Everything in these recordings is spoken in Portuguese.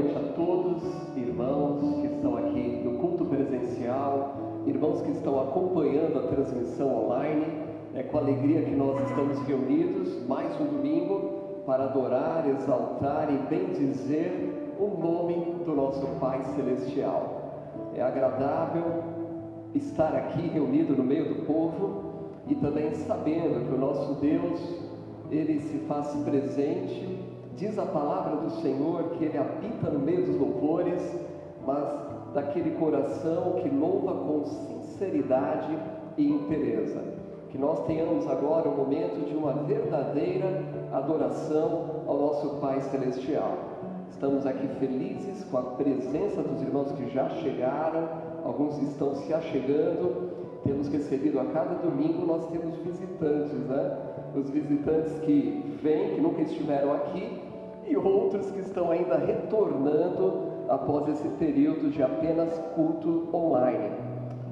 noite a todos, irmãos que estão aqui no culto presencial, irmãos que estão acompanhando a transmissão online. É com alegria que nós estamos reunidos mais um domingo para adorar, exaltar e bendizer o nome do nosso Pai Celestial. É agradável estar aqui reunido no meio do povo e também sabendo que o nosso Deus, Ele se faz presente. Diz a palavra do Senhor que Ele habita no meio dos louvores, mas daquele coração que louva com sinceridade e inteireza. Que nós tenhamos agora um momento de uma verdadeira adoração ao nosso Pai Celestial. Estamos aqui felizes com a presença dos irmãos que já chegaram, alguns estão se achegando. Temos recebido a cada domingo, nós temos visitantes, né? Os visitantes que vêm, que nunca estiveram aqui, e outros que estão ainda retornando após esse período de apenas culto online.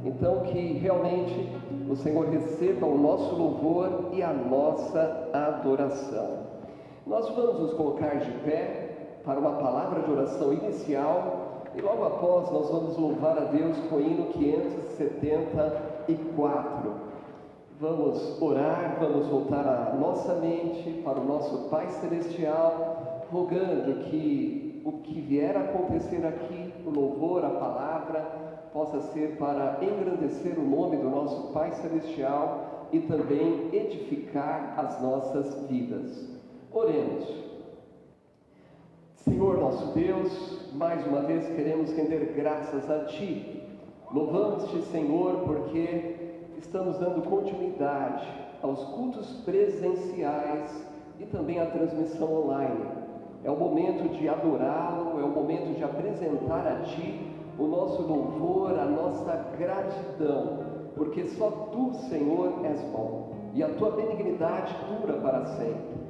Então, que realmente o Senhor receba o nosso louvor e a nossa adoração. Nós vamos nos colocar de pé para uma palavra de oração inicial e logo após nós vamos louvar a Deus com o hino 574. Vamos orar, vamos voltar a nossa mente para o nosso Pai Celestial, rogando que o que vier a acontecer aqui, o louvor, a palavra, possa ser para engrandecer o nome do nosso Pai Celestial e também edificar as nossas vidas. Oremos. Senhor nosso Deus, mais uma vez queremos render graças a Ti. Louvamos-te, Senhor, porque estamos dando continuidade aos cultos presenciais e também à transmissão online. É o momento de adorá-lo, é o momento de apresentar a Ti o nosso louvor, a nossa gratidão, porque só Tu, Senhor, és bom e a Tua benignidade dura para sempre.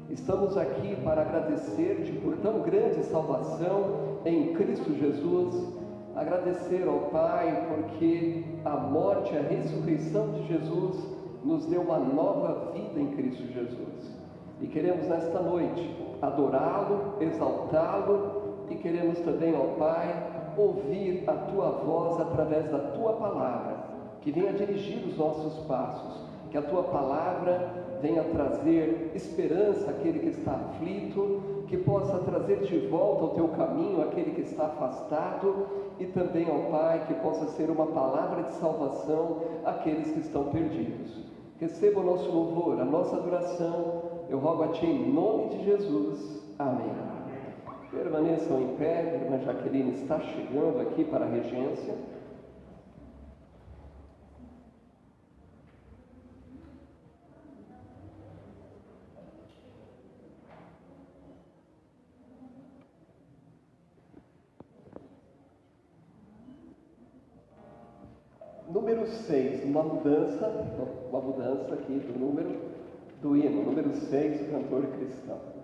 Estamos aqui para agradecer-te por tão grande salvação em Cristo Jesus. Agradecer ao Pai porque a morte e a ressurreição de Jesus nos deu uma nova vida em Cristo Jesus. E queremos nesta noite adorá-lo, exaltá-lo e queremos também, ó Pai, ouvir a Tua voz através da Tua palavra, que venha dirigir os nossos passos, que a Tua palavra venha trazer esperança àquele que está aflito, que possa trazer de volta ao Teu caminho aquele que está afastado e também, ó Pai, que possa ser uma palavra de salvação àqueles que estão perdidos. Receba o nosso louvor, a nossa adoração, eu rogo a Ti em nome de Jesus. Amém. Permaneçam em pé, a irmã Jaqueline está chegando aqui para a regência. Número 6, uma mudança aqui do número do hino. Número 6, o cantor cristão.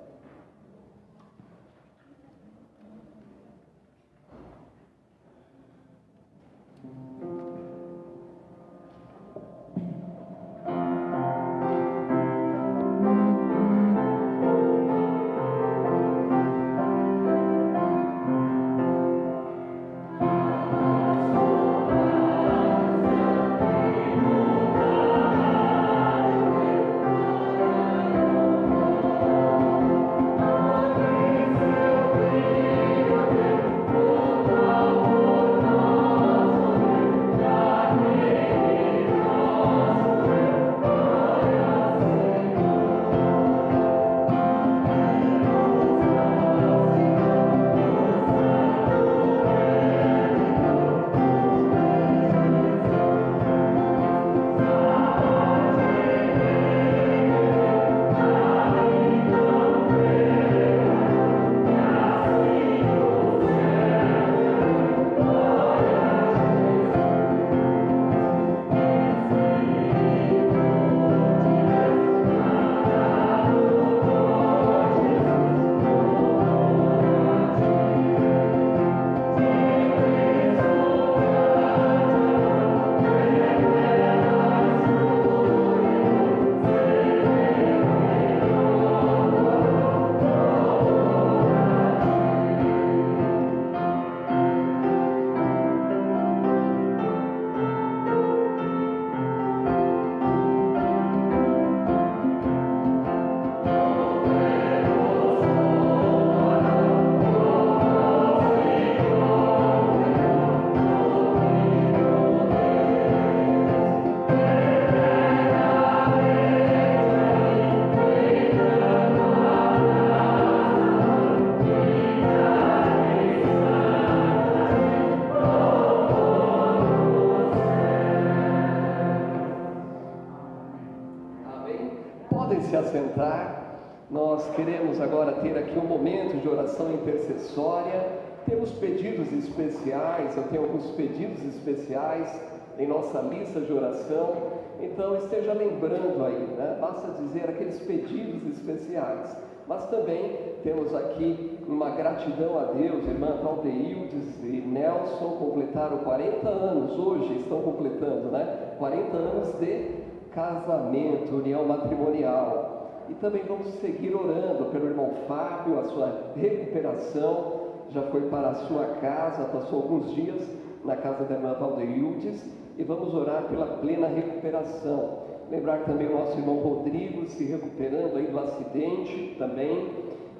Podem se assentar. Nós queremos agora ter aqui um momento de oração intercessória. Temos pedidos especiais, eu tenho alguns pedidos especiais em nossa lista de oração. Então esteja lembrando aí, né? Basta dizer aqueles pedidos especiais. Mas também temos aqui uma gratidão a Deus. Irmã Valdeildes e Nelson completaram 40 anos, hoje estão completando, né? 40 anos de casamento, união matrimonial. E também vamos seguir orando pelo irmão Fábio, a sua recuperação. Já foi para a sua casa, passou alguns dias na casa da irmã Valdeildes, e vamos orar pela plena recuperação. Lembrar também o nosso irmão Rodrigo se recuperando aí do acidente também.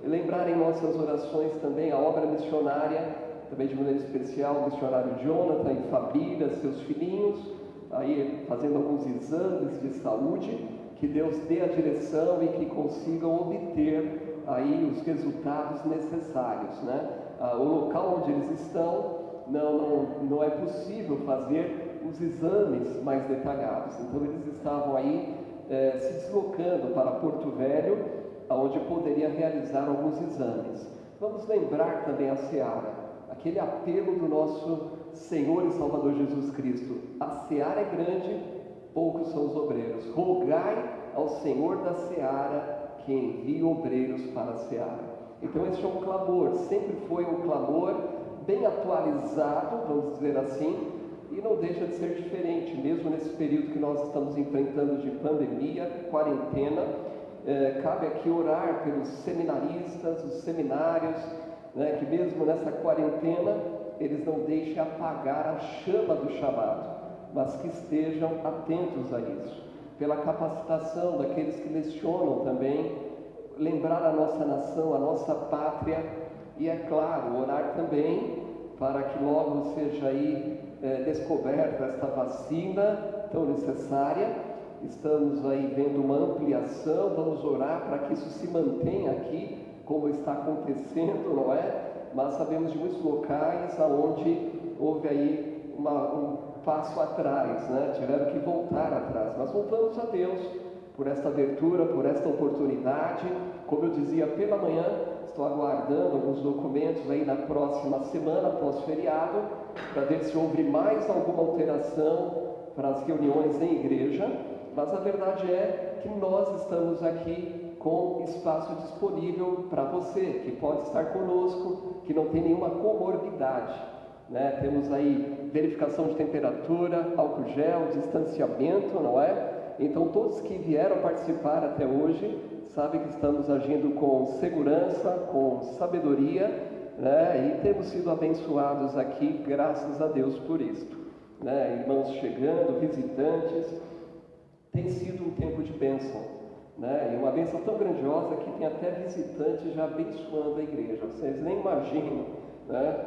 E lembrar em nossas orações também a obra missionária, também de maneira especial, o missionário Jonathan e família, seus filhinhos, aí fazendo alguns exames de saúde. Que Deus dê a direção e que consigam obter aí os resultados necessários, né? O local onde eles estão não é possível fazer os exames mais detalhados. Então eles estavam aí se deslocando para Porto Velho, onde poderia realizar alguns exames. Vamos lembrar também a seara, aquele apelo do nosso Senhor e Salvador Jesus Cristo: a seara é grande, poucos são os obreiros. Rogai ao Senhor da seara que envie obreiros para a seara. Então esse é um clamor, sempre foi um clamor bem atualizado, vamos dizer assim, e não deixa de ser diferente, mesmo nesse período que nós estamos enfrentando de pandemia, quarentena. Cabe aqui orar pelos seminaristas, os seminários, né, que mesmo nessa quarentena eles não deixem apagar a chama do chamado, mas que estejam atentos a isso. Pela capacitação daqueles que lecionam também, lembrar a nossa nação, a nossa pátria, e é claro, orar também para que logo seja aí descoberta esta vacina tão necessária. Estamos aí vendo uma ampliação, vamos orar para que isso se mantenha aqui, como está acontecendo, não é? Mas sabemos de muitos locais onde houve aí um passo atrás, né? Tiveram que voltar atrás, mas voltamos a Deus por esta abertura, por esta oportunidade. Como eu dizia pela manhã, estou aguardando alguns documentos aí na próxima semana, pós-feriado, para ver se houve mais alguma alteração para as reuniões em igreja, mas a verdade é que nós estamos aqui com espaço disponível para você, que pode estar conosco, que não tem nenhuma comorbidade, né? Temos aí verificação de temperatura, álcool gel, distanciamento, não é? Então todos que vieram participar até hoje sabem que estamos agindo com segurança, com sabedoria, né? E temos sido abençoados aqui, graças a Deus por isto, né? Irmãos chegando, visitantes, tem sido um tempo de bênção, né? E uma bênção tão grandiosa que tem até visitantes já abençoando a igreja, vocês nem imaginam, né?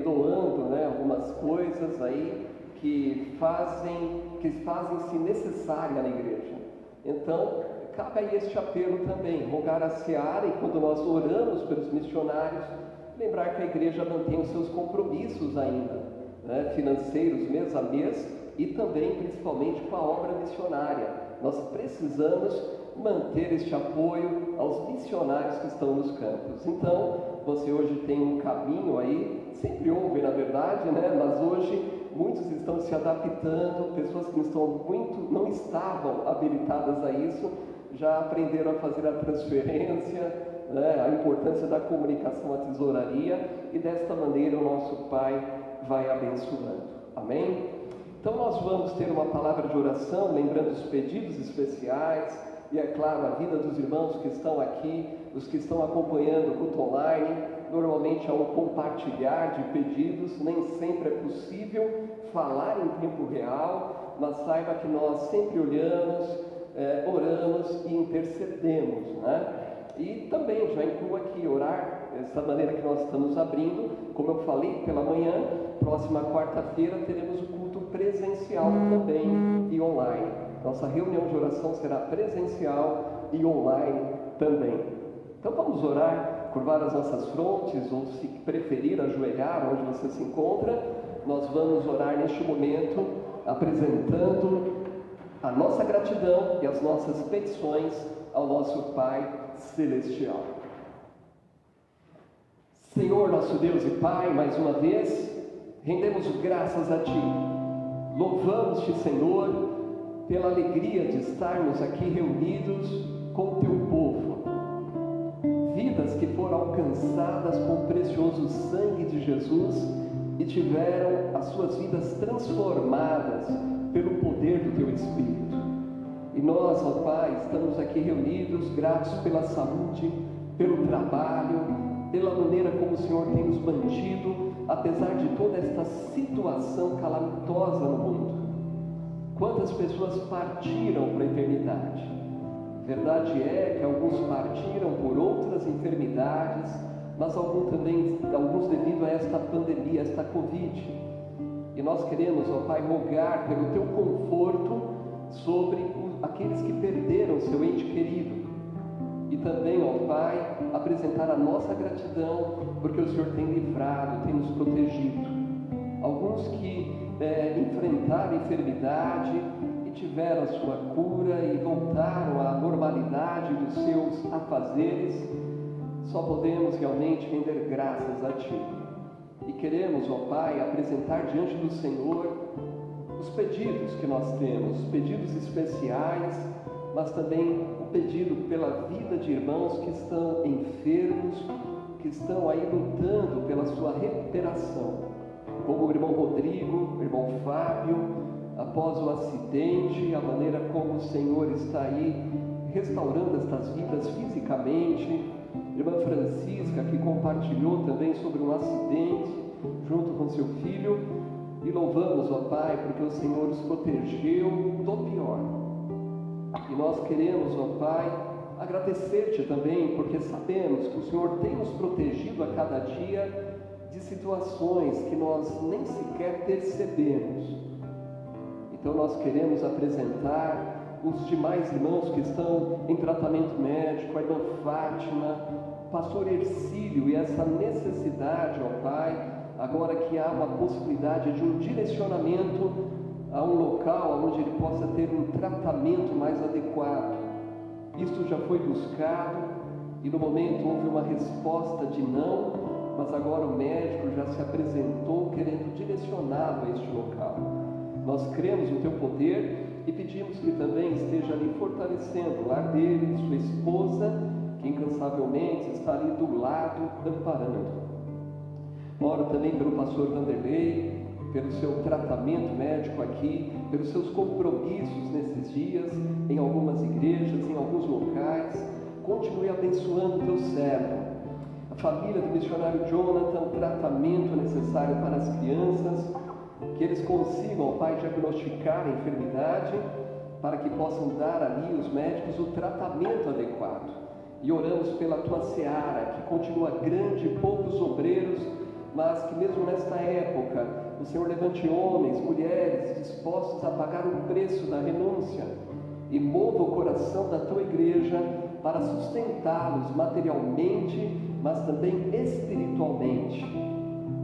Doando, né, algumas coisas aí que fazem-se necessária na igreja. Então, cabe aí este apelo também, rogar a seara, e quando nós oramos pelos missionários, lembrar que a igreja mantém os seus compromissos ainda, né, financeiros mês a mês, e também, principalmente, com a obra missionária. Nós precisamos manter este apoio aos missionários que estão nos campos. Então, você hoje tem um caminho aí, sempre houve na verdade, né? Mas hoje muitos estão se adaptando, pessoas que não estavam habilitadas a isso, já aprenderam a fazer a transferência, né? A importância da comunicação à tesouraria, e desta maneira o nosso Pai vai abençoando. Amém? Então nós vamos ter uma palavra de oração, lembrando os pedidos especiais, e é claro, a vida dos irmãos que estão aqui, os que estão acompanhando o culto online. Normalmente há um compartilhar de pedidos, nem sempre é possível falar em tempo real, mas saiba que nós sempre olhamos, oramos e intercedemos, né? E também já incluo aqui orar, dessa maneira que nós estamos abrindo, como eu falei pela manhã, próxima quarta-feira teremos o culto presencial também e online. Nossa reunião de oração será presencial e online também. Então vamos orar, curvar as nossas frontes, ou se preferir ajoelhar onde você se encontra. Nós vamos orar neste momento, apresentando a nossa gratidão e as nossas petições ao nosso Pai Celestial. Senhor, nosso Deus e Pai, mais uma vez, rendemos graças a Ti. Louvamos-te, Senhor, pela alegria de estarmos aqui reunidos com o Teu povo. Vidas que foram alcançadas com o precioso sangue de Jesus e tiveram as suas vidas transformadas pelo poder do Teu Espírito. E nós, ó Pai, estamos aqui reunidos, gratos pela saúde, pelo trabalho, pela maneira como o Senhor tem nos mantido, apesar de toda esta situação calamitosa no mundo. Quantas pessoas partiram para a eternidade? Verdade é que alguns partiram por outras enfermidades, mas alguns devido a esta pandemia, esta Covid. E nós queremos, ó Pai, rogar pelo Teu conforto sobre aqueles que perderam seu ente querido. E também, ó Pai, apresentar a nossa gratidão, porque o Senhor tem livrado, tem nos protegido. Alguns que enfrentaram a enfermidade e tiveram a sua cura e voltaram à normalidade dos seus afazeres, só podemos realmente render graças a Ti. E queremos, ó Pai, apresentar diante do Senhor os pedidos que nós temos, pedidos especiais, mas também o pedido pela vida de irmãos que estão enfermos, que estão aí lutando pela sua recuperação, como o irmão Rodrigo, o irmão Fábio, após o acidente, a maneira como o Senhor está aí restaurando estas vidas fisicamente, irmã Francisca, que compartilhou também sobre um acidente junto com seu filho, e louvamos, ó Pai, porque o Senhor os protegeu do pior. E nós queremos, ó Pai, agradecer-te também, porque sabemos que o Senhor tem nos protegido a cada dia de situações que nós nem sequer percebemos. Então nós queremos apresentar os demais irmãos que estão em tratamento médico, a irmã Fátima, o pastor Ercílio, e essa necessidade, ó Pai, agora que há uma possibilidade de um direcionamento a um local onde ele possa ter um tratamento mais adequado. Isto já foi buscado e no momento houve uma resposta de não, mas agora o médico já se apresentou querendo direcioná-lo a este local. Nós cremos no Teu poder e pedimos que também esteja ali fortalecendo o lar dele, sua esposa, que incansavelmente está ali do lado, amparando. Oro também pelo pastor Vanderlei, pelo seu tratamento médico aqui, pelos seus compromissos nesses dias, em algumas igrejas, em alguns locais. Continue abençoando o Teu servo. A família do missionário Jonathan, o tratamento necessário para as crianças, que eles consigam, ó Pai, diagnosticar a enfermidade, para que possam dar ali, os médicos, o tratamento adequado. E oramos pela Tua seara, que continua grande, poucos obreiros, mas que mesmo nesta época, o Senhor levante homens, mulheres, dispostos a pagar o preço da renúncia, e mova o coração da Tua igreja para sustentá-los materialmente, mas também espiritualmente.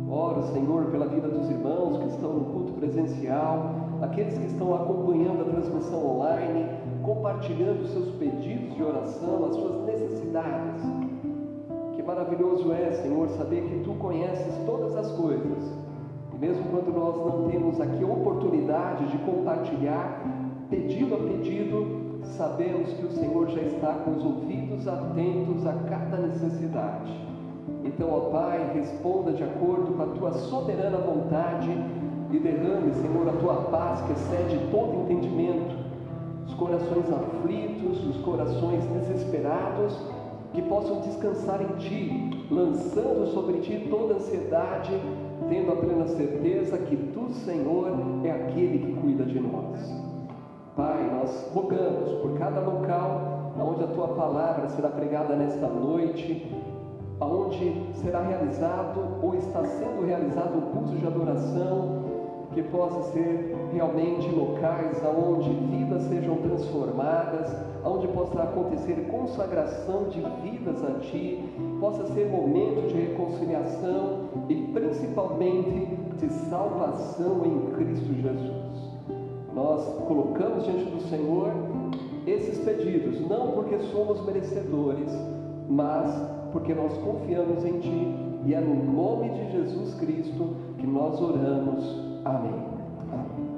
Oro, Senhor, pela vida dos irmãos que estão no culto presencial, aqueles que estão acompanhando a transmissão online, compartilhando os seus pedidos de oração, as suas necessidades. Que maravilhoso é, Senhor, saber que Tu conheces todas as coisas. E mesmo quando nós não temos aqui a oportunidade de compartilhar, pedido a pedido, sabemos que o Senhor já está com os ouvidos atentos a cada necessidade. Então, ó Pai, responda de acordo com a Tua soberana vontade e derrame, Senhor, a Tua paz que excede todo entendimento. Os corações aflitos, os corações desesperados, que possam descansar em Ti, lançando sobre Ti toda ansiedade, tendo a plena certeza que Tu, Senhor, é aquele que cuida de nós. Pai, nós rogamos por cada local onde a Tua palavra será pregada nesta noite, onde será realizado ou está sendo realizado um culto de adoração, que possa ser realmente locais onde vidas sejam transformadas, onde possa acontecer consagração de vidas a Ti, possa ser momento de reconciliação e principalmente de salvação em Cristo Jesus. nós colocamos diante do Senhor esses pedidos, não porque somos merecedores, mas porque nós confiamos em Ti, e é no nome de Jesus Cristo que nós oramos. Amém. Amém.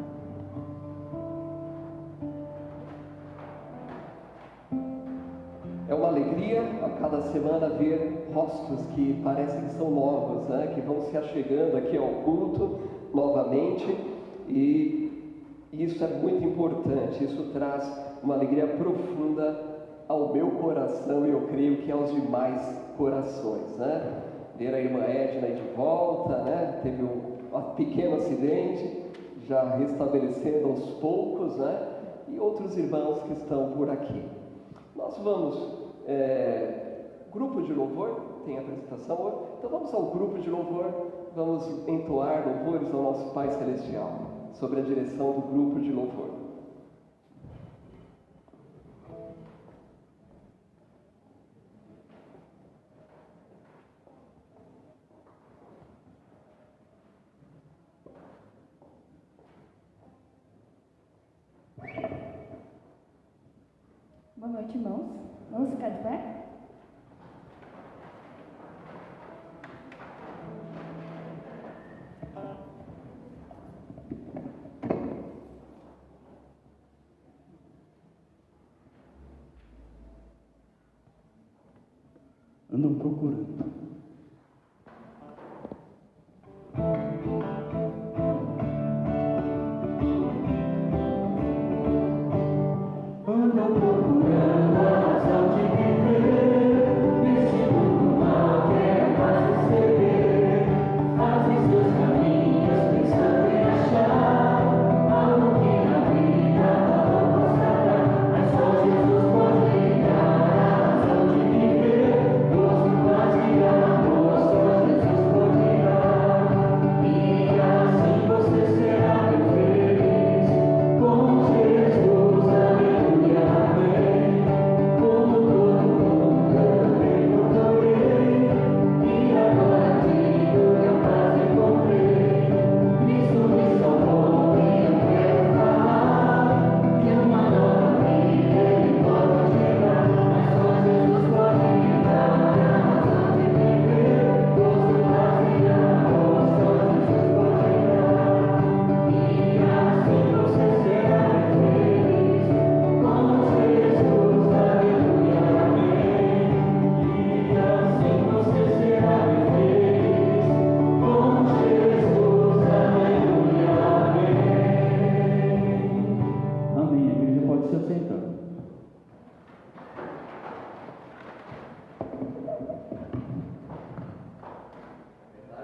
É uma alegria a cada semana ver rostos que parecem que são novos, né? Que vão se achegando aqui ao culto novamente, e isso é muito importante. Isso traz uma alegria profunda ao meu coração, e eu creio que aos demais corações, né? Ver a irmã Edna aí de volta, né? Teve um pequeno acidente, já restabelecendo aos poucos, né? E outros irmãos que estão por aqui. Nós vamos, grupo de louvor, tem apresentação hoje, então vamos ao grupo de louvor, vamos entoar louvores ao nosso Pai Celestial, sob a direção do grupo de louvor. Boa noite, irmãos. Vamos ficar de pé? Andam procurando.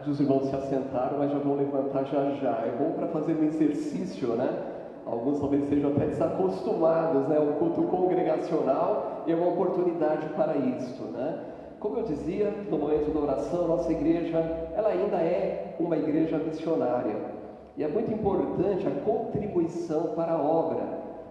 Os irmãos se assentaram, mas já vão levantar já já. É bom para fazer um exercício, né? Alguns talvez sejam até desacostumados, né? O culto congregacional é uma oportunidade para isso, né? Como eu dizia no momento da oração, nossa igreja, ela ainda é uma igreja missionária. E é muito importante a contribuição para a obra.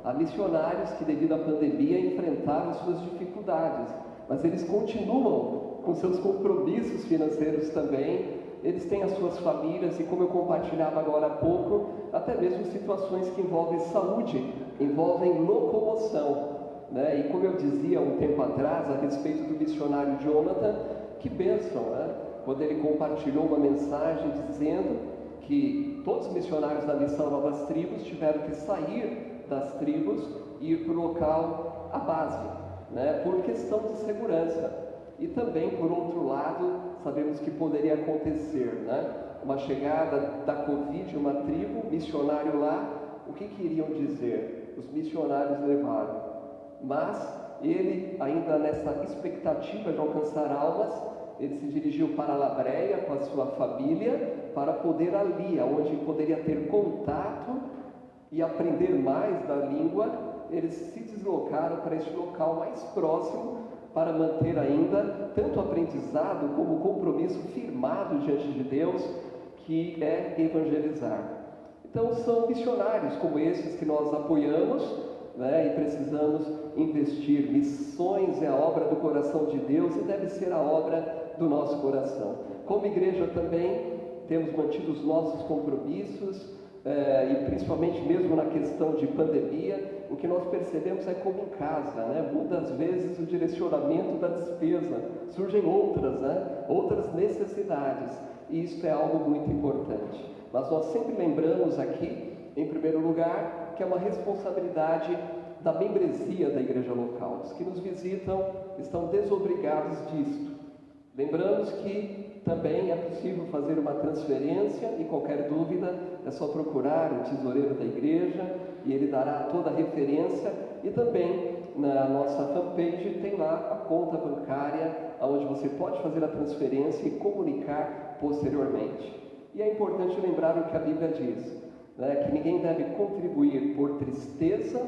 Há missionários que, devido à pandemia, enfrentaram suas dificuldades, mas eles continuam com seus compromissos financeiros também. Eles têm as suas famílias e, como eu compartilhava agora há pouco, até mesmo situações que envolvem saúde, envolvem locomoção, né? E como eu dizia um tempo atrás a respeito do missionário Jonathan, que bênção, né? Quando ele compartilhou uma mensagem dizendo que todos os missionários da missão Novas Tribos tiveram que sair das tribos e ir para o local, a base, né? Por questão de segurança. E também, por outro lado, sabemos que poderia acontecer, né? Uma chegada da Covid em uma tribo, missionário lá, o que iriam dizer? Os missionários levaram. Mas ele, ainda nessa expectativa de alcançar almas, ele se dirigiu para a Labreia com a sua família, para poder ali, onde poderia ter contato e aprender mais da língua, eles se deslocaram para este local mais próximo, para manter ainda tanto aprendizado como compromisso firmado diante de Deus, que é evangelizar. Então são missionários como esses que nós apoiamos, né, e precisamos investir. Missões é a obra do coração de Deus e deve ser a obra do nosso coração. Como igreja também temos mantido os nossos compromissos, e principalmente mesmo na questão de pandemia, o que nós percebemos é como em casa, né? Muitas vezes o direcionamento da despesa, surgem outras necessidades, e isso é algo muito importante. Mas nós sempre lembramos aqui, em primeiro lugar, que é uma responsabilidade da membresia da igreja local. Os que nos visitam estão desobrigados disto. Lembramos que também é possível fazer uma transferência, e qualquer dúvida é só procurar o tesoureiro da igreja e ele dará toda a referência. E também na nossa fanpage tem lá a conta bancária, onde você pode fazer a transferência e comunicar posteriormente. E é importante lembrar o que a Bíblia diz, né, que ninguém deve contribuir por tristeza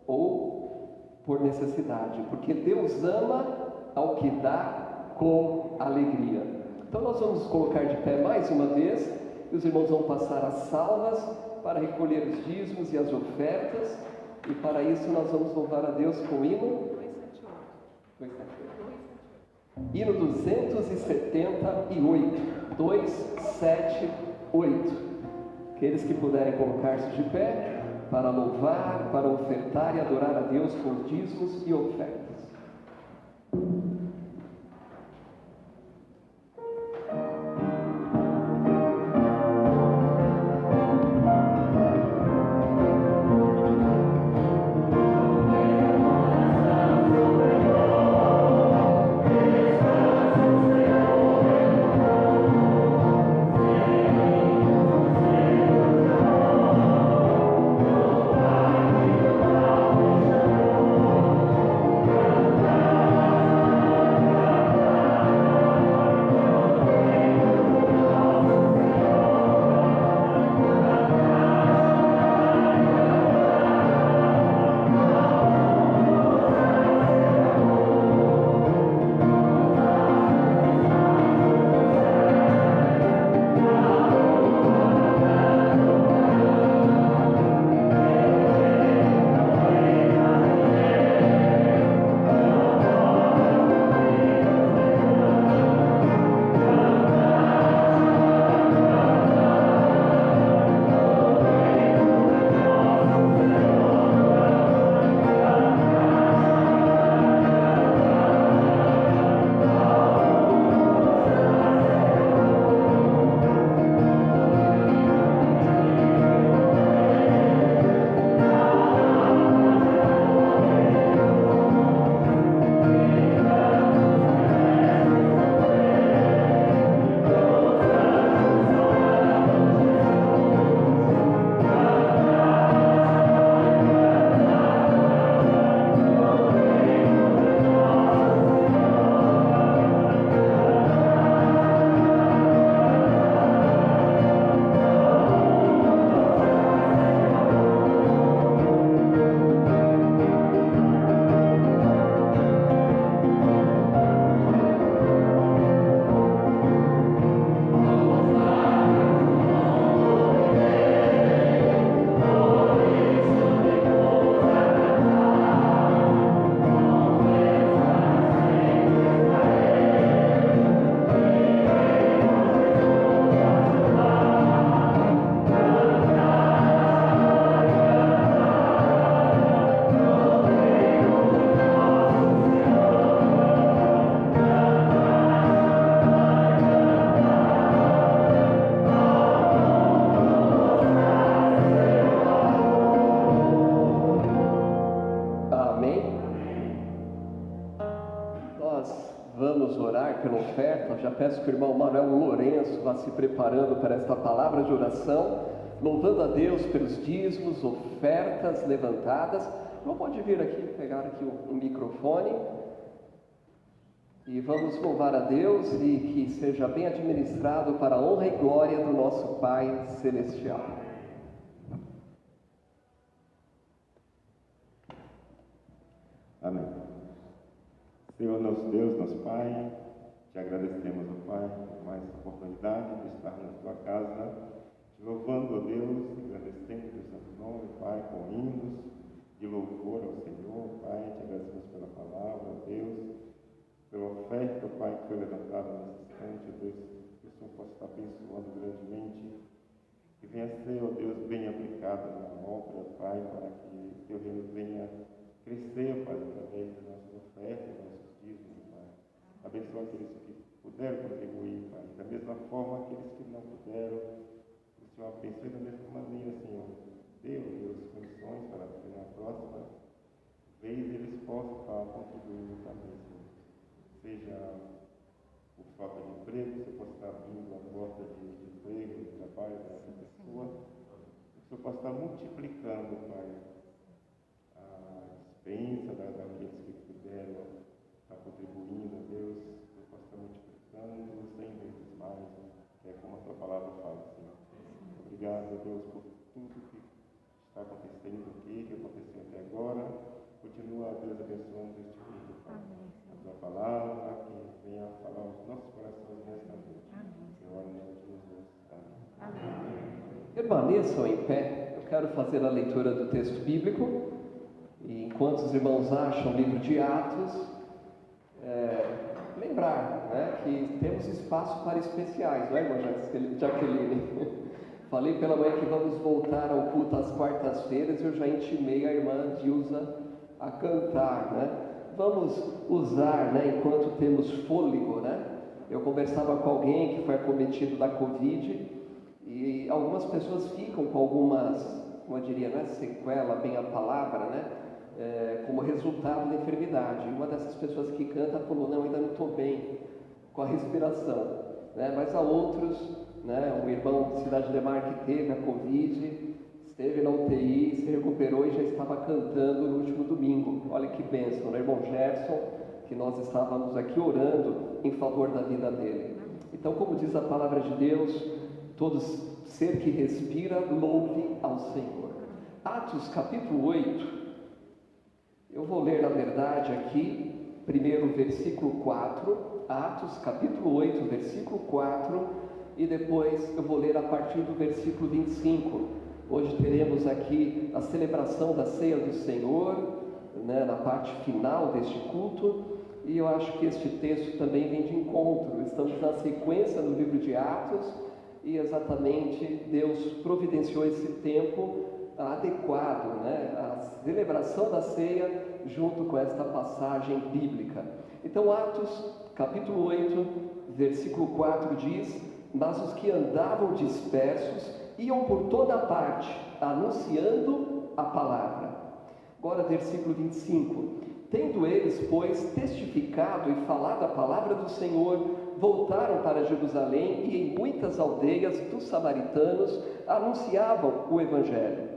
ou por necessidade, porque Deus ama ao que dá com alegria. Então nós vamos colocar de pé mais uma vez, e os irmãos vão passar as salvas para recolher os dízimos e as ofertas, e para isso nós vamos louvar a Deus com o hino 278. Aqueles que puderem colocar-se de pé para louvar, para ofertar e adorar a Deus com dízimos e ofertas. Pela oferta. Já peço que o irmão Manuel Lourenço vá se preparando para esta palavra de oração, louvando a Deus pelos dízimos, ofertas levantadas. Não pode vir aqui, pegar aqui o microfone, e vamos louvar a Deus, e que seja bem administrado para a honra e glória do nosso Pai Celestial. Amém. Senhor nosso Deus, nosso Pai, te agradecemos, ó Pai, por mais oportunidade de estar na tua casa, te louvando, ó Deus, agradecendo o teu santo nome, Pai, com hinos de louvor ao Senhor, Pai, te agradecemos pela palavra, ó Deus, pela oferta, ó Pai, que foi levantada nesse instante, ó Deus, que o Senhor possa estar abençoando grandemente que venha ser, ó Deus, bem aplicada na obra, Pai, para que o teu reino venha crescer, Pai, através das nossas ofertas, dos nossos dízimos, Pai. Abençoa aqueles que puderam contribuir, Pai. Da mesma forma, aqueles que não puderam, o Senhor abençoe da mesma maneira, Senhor. Deus condições para que na próxima vez eles possam estar contribuindo também, Senhor. Seja por falta de emprego, você possa estar abrindo a porta de emprego, de trabalho para essa pessoa. Que o Senhor possa estar multiplicando, Pai, a dispensa daqueles que puderam estar contribuindo, a Deus. Que o Senhor possa estar multiplicando 100 vezes mais, que é como a tua palavra fala, Senhor. Obrigado, Deus, por tudo que está acontecendo aqui, que aconteceu até agora. Continua, Deus, abençoando este culto, Pai. A tua palavra, que venha falar aos nossos corações nesta noite. Senhor, em nome de Jesus. Amém. Permaneçam em pé. Eu quero fazer a leitura do texto bíblico. E enquanto os irmãos acham o livro de Atos, lembrar, né, que temos espaço para especiais, não é, irmã Jaqueline? Falei pela manhã que vamos voltar ao culto às quartas-feiras. Eu já intimei a irmã Dilza a cantar, né? Vamos usar, né, enquanto temos fôlego, né? Eu conversava com alguém que foi acometido da Covid e algumas pessoas ficam com algumas, como eu diria, não é sequela bem a palavra, né? Como resultado da enfermidade. E uma dessas pessoas que canta falou: não, ainda não estou bem com a respiração, né? Mas há outros, né? Um irmão de Cidade de Mar que teve a Covid, esteve na UTI, se recuperou e já estava cantando no último domingo. Olha que bênção, né? Irmão Gerson, que nós estávamos aqui orando em favor da vida dele. Então, como diz a palavra de Deus, todo ser que respira, louve ao Senhor. Atos capítulo 8, eu vou ler na verdade aqui, primeiro o versículo 4, Atos capítulo 8, versículo 4, e depois eu vou ler a partir do versículo 25. Hoje teremos aqui a celebração da ceia do Senhor, né, na parte final deste culto, e eu acho que este texto também vem de encontro. Estamos na sequência do livro de Atos, e exatamente Deus providenciou esse tempo adequado, né, a celebração da ceia junto com esta passagem bíblica. Então, Atos capítulo 8, versículo 4 diz: mas os que andavam dispersos iam por toda parte, anunciando a palavra. Agora, versículo 25. Tendo eles, pois, testificado e falado a palavra do Senhor, voltaram para Jerusalém e em muitas aldeias dos samaritanos anunciaram o Evangelho.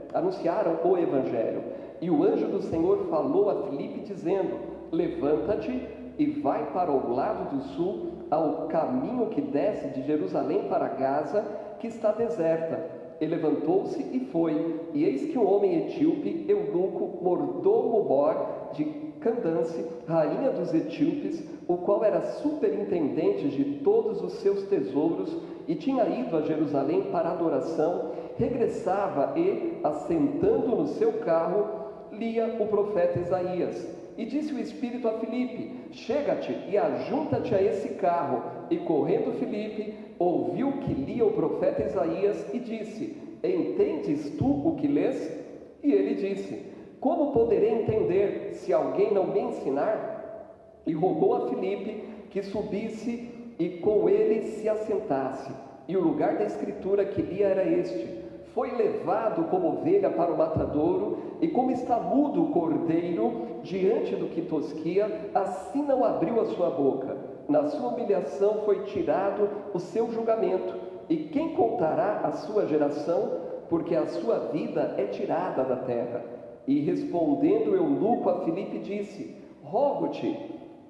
E o anjo do Senhor falou a Filipe, dizendo: levanta-te e vai para o lado do sul, ao caminho que desce de Jerusalém para Gaza, que está deserta. Ele levantou-se e foi, e eis que um homem etíope, eunuco, mordomo mor de Candance, rainha dos etíopes, o qual era superintendente de todos os seus tesouros e tinha ido a Jerusalém para adoração, regressava e, assentando no seu carro, lia o profeta Isaías. E disse o Espírito a Filipe: chega-te e ajunta-te a esse carro. E correndo Filipe, ouviu que lia o profeta Isaías e disse: entendes tu o que lês? E ele disse: como poderei entender se alguém não me ensinar? E rogou a Filipe que subisse e com ele se assentasse. E o lugar da escritura que lia era este: foi levado como ovelha para o matadouro, e como está mudo o cordeiro diante do que tosquia, assim não abriu a sua boca. Na sua humilhação foi tirado o seu julgamento. E quem contará a sua geração? Porque a sua vida é tirada da terra. E respondendo o eunuco a Filipe disse: rogo-te,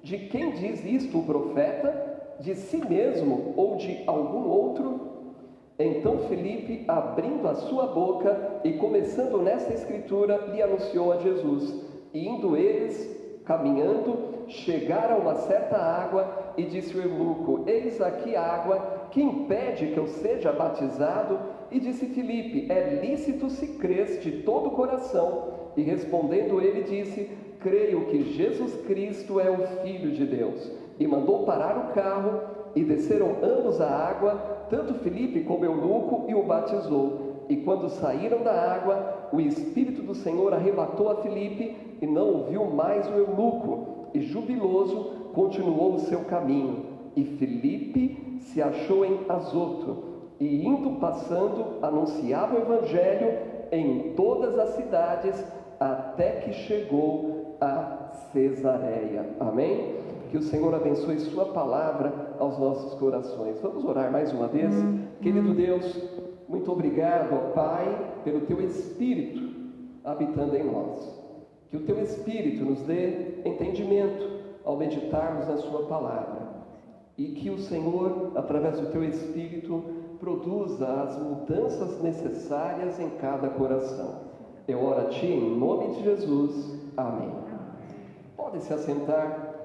de quem diz isto o profeta? De si mesmo ou de algum outro? Então Filipe, abrindo a sua boca e começando nesta escritura, lhe anunciou a Jesus. E indo eles, caminhando, chegaram a uma certa água, e disse o eunuco: eis aqui água, que impede que eu seja batizado? E disse Filipe: é lícito se crês de todo o coração. E respondendo ele disse: creio que Jesus Cristo é o Filho de Deus. E mandou parar o carro, e desceram ambos à água, tanto Filipe como eunuco, e o batizou. E quando saíram da água, o Espírito do Senhor arrebatou a Filipe, e não o viu mais o eunuco, e jubiloso continuou o seu caminho. E Filipe se achou em Azoto, e indo passando, anunciava o Evangelho em todas as cidades, até que chegou a Cesareia. Amém? Que o Senhor abençoe sua palavra aos nossos corações. Vamos orar mais uma vez? Querido Deus, muito obrigado, ó Pai, pelo Teu Espírito habitando em nós. Que o Teu Espírito nos dê entendimento ao meditarmos na Sua palavra. E que o Senhor, através do Teu Espírito, produza as mudanças necessárias em cada coração. Eu oro a Ti em nome de Jesus. Amém. Podem se assentar.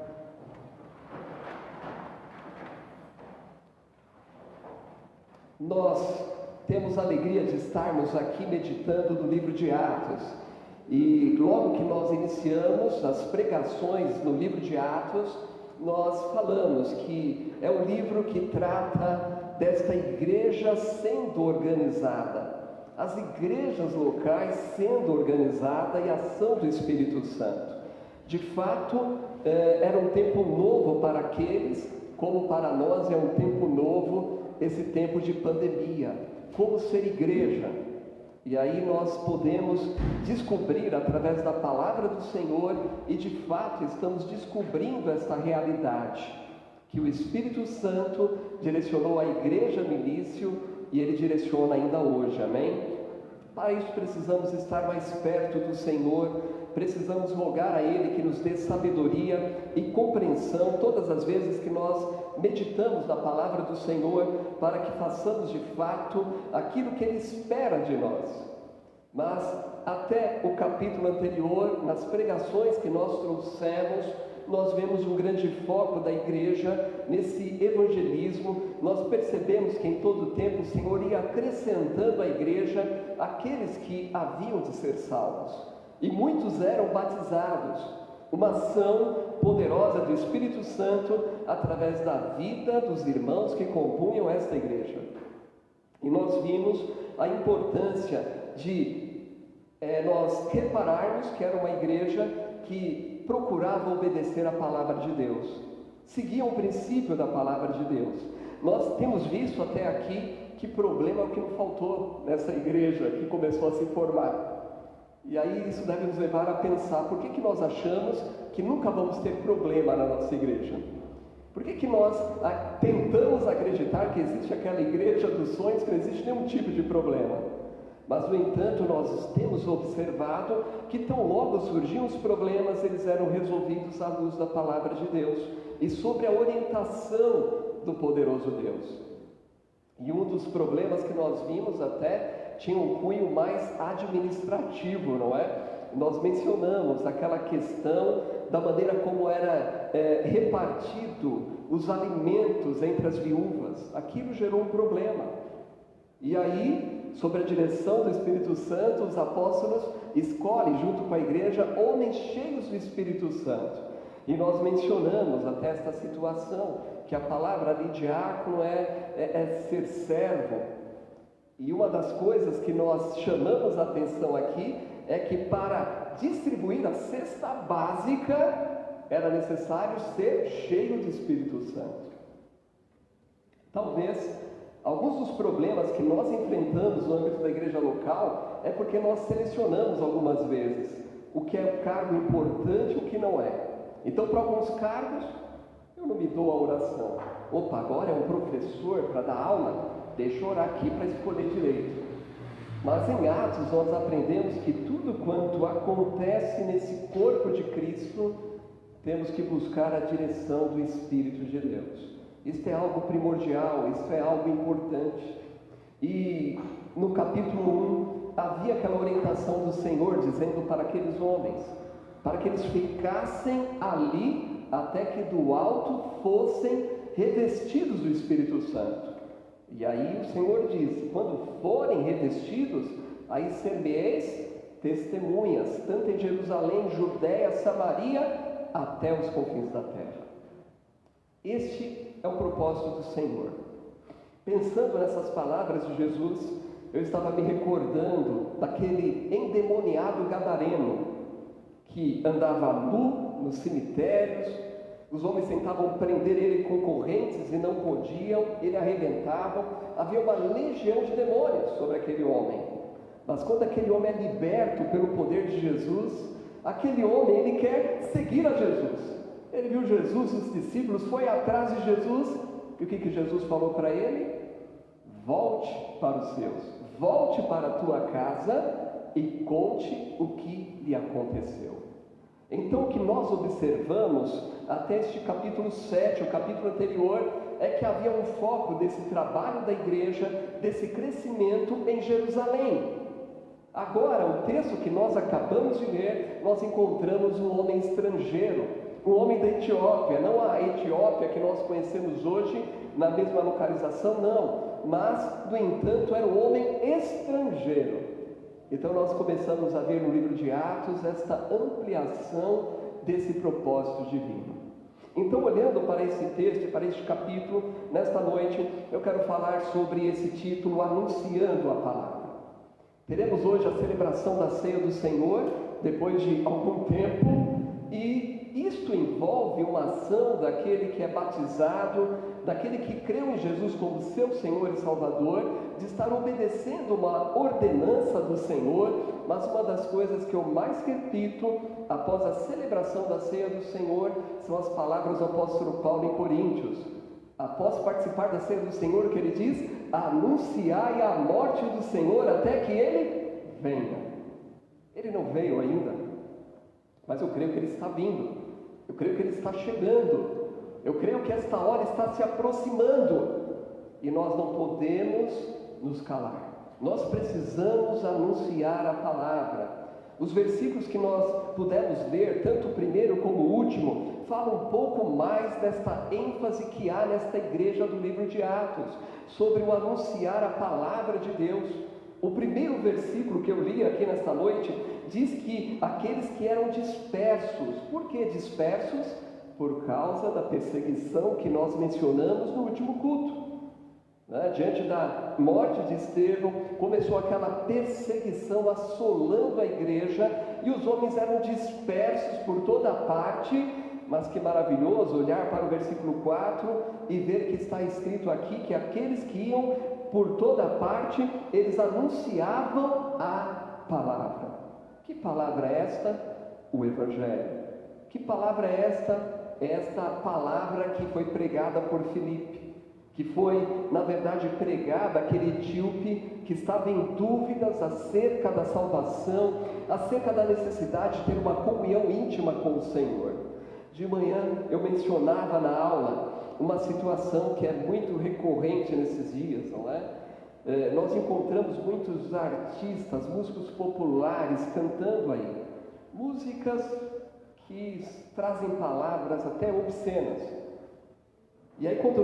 Nós temos a alegria de estarmos aqui meditando no livro de Atos. E logo que nós iniciamos as pregações no livro de Atos, nós falamos que é um livro que trata desta igreja sendo organizada, as igrejas locais sendo organizada e a ação do Espírito Santo. De fato, era um tempo novo para aqueles, como para nós é um tempo novo esse tempo de pandemia. Como ser igreja? E aí nós podemos descobrir através da palavra do Senhor, e de fato estamos descobrindo essa realidade, que o Espírito Santo direcionou a igreja no início e Ele direciona ainda hoje, amém? Para isso precisamos estar mais perto do Senhor, precisamos rogar a Ele que nos dê sabedoria e compreensão todas as vezes que nós meditamos na palavra do Senhor, para que façamos de fato aquilo que Ele espera de nós. Mas até o capítulo anterior, nas pregações que nós trouxemos, nós vemos um grande foco da igreja nesse evangelismo. Nós percebemos que em todo o tempo o Senhor ia acrescentando à igreja aqueles que haviam de ser salvos, e muitos eram batizados. Uma ação poderosa do Espírito Santo através da vida dos irmãos que compunham esta igreja. E nós vimos a importância de nós repararmos que era uma igreja que procurava obedecer a palavra de Deus, seguia o princípio da palavra de Deus. Nós temos visto até aqui que problema é o que não faltou nessa igreja que começou a se formar. E aí isso deve nos levar a pensar, por que nós achamos que nunca vamos ter problema na nossa igreja? Por que nós tentamos acreditar que existe aquela igreja dos sonhos, que não existe nenhum tipo de problema? Mas, no entanto, nós temos observado que tão logo surgiam os problemas, eles eram resolvidos à luz da palavra de Deus e sobre a orientação do poderoso Deus. E um dos problemas que nós vimos até tinha um cunho mais administrativo, não é? Nós mencionamos aquela questão da maneira como era repartido os alimentos entre as viúvas. Aquilo gerou um problema. E aí, sob a direção do Espírito Santo, os apóstolos escolhem, junto com a igreja, homens cheios do Espírito Santo. E nós mencionamos até esta situação, que a palavra ali, diácono, é ser servo. E uma das coisas que nós chamamos a atenção aqui é que para distribuir a cesta básica era necessário ser cheio do Espírito Santo. Talvez alguns dos problemas que nós enfrentamos no âmbito da igreja local é porque nós selecionamos algumas vezes o que é um cargo importante e o que não é. Então, para alguns cargos, eu não me dou a oração. Opa, agora é um professor para dar aula? Deixa eu orar aqui para escolher direito. Mas em Atos nós aprendemos que tudo quanto acontece nesse corpo de Cristo, temos que buscar a direção do Espírito de Deus. Isto é algo primordial, isso é algo importante. E no capítulo 1 havia aquela orientação do Senhor dizendo para aqueles homens, para que eles ficassem ali até que do alto fossem revestidos do Espírito Santo. E aí o Senhor diz, quando forem revestidos, aí ser-me-eis testemunhas, tanto em Jerusalém, Judéia, Samaria, até os confins da terra. Este é o propósito do Senhor. Pensando nessas palavras de Jesus, eu estava me recordando daquele endemoniado gadareno que andava nu nos cemitérios, os homens tentavam prender ele com correntes e não podiam, ele arrebentava, havia uma legião de demônios sobre aquele homem. Mas quando aquele homem é liberto pelo poder de Jesus, aquele homem, ele quer seguir a Jesus. Ele viu Jesus, os discípulos, foi atrás de Jesus, e o que Jesus falou para ele? Volte para os seus, volte para a tua casa e conte o que lhe aconteceu. Então o que nós observamos até este capítulo 7, o capítulo anterior, é que havia um foco desse trabalho da igreja, desse crescimento em Jerusalém. Agora, o texto que nós acabamos de ler, nós encontramos um homem estrangeiro, um homem da Etiópia, não a Etiópia que nós conhecemos hoje, na mesma localização, não, mas, no entanto, era um homem estrangeiro. Então nós começamos a ver no livro de Atos esta ampliação desse propósito divino. Então, olhando para esse texto, para este capítulo, nesta noite, eu quero falar sobre esse título, Anunciando a Palavra. Teremos hoje a celebração da Ceia do Senhor, depois de algum tempo, e isto envolve uma ação daquele que é batizado, daquele que creu em Jesus como seu Senhor e Salvador, de estar obedecendo uma ordenança do Senhor. Mas uma das coisas que eu mais repito após a celebração da Ceia do Senhor são as palavras do apóstolo Paulo em Coríntios. Após participar da Ceia do Senhor, que ele diz: anunciai a morte do Senhor até que ele venha. Ele não veio ainda, mas eu creio que ele está vindo, eu creio que ele está chegando, eu creio que esta hora está se aproximando, e nós não podemos nos calar, nós precisamos anunciar a palavra. Os versículos que nós pudemos ler, tanto o primeiro como o último, falam um pouco mais desta ênfase que há nesta igreja do livro de Atos, sobre o anunciar a palavra de Deus. O primeiro versículo que eu li aqui nesta noite, diz que aqueles que eram dispersos. Por que dispersos? Por causa da perseguição que nós mencionamos no último culto. Diante da morte de Estevão, começou aquela perseguição assolando a igreja, e os homens eram dispersos por toda parte. Mas que maravilhoso olhar para o versículo 4 e ver que está escrito aqui que aqueles que iam por toda parte, eles anunciavam a palavra. Que palavra é esta? O Evangelho. Que palavra é esta? Esta palavra que foi pregada por Filipe, que foi, na verdade, pregada àquele etíope que estava em dúvidas acerca da salvação, acerca da necessidade de ter uma comunhão íntima com o Senhor. De manhã eu mencionava na aula uma situação que é muito recorrente nesses dias, não é? Nós encontramos muitos artistas, músicos populares cantando aí, músicas que trazem palavras até obscenas. E aí quando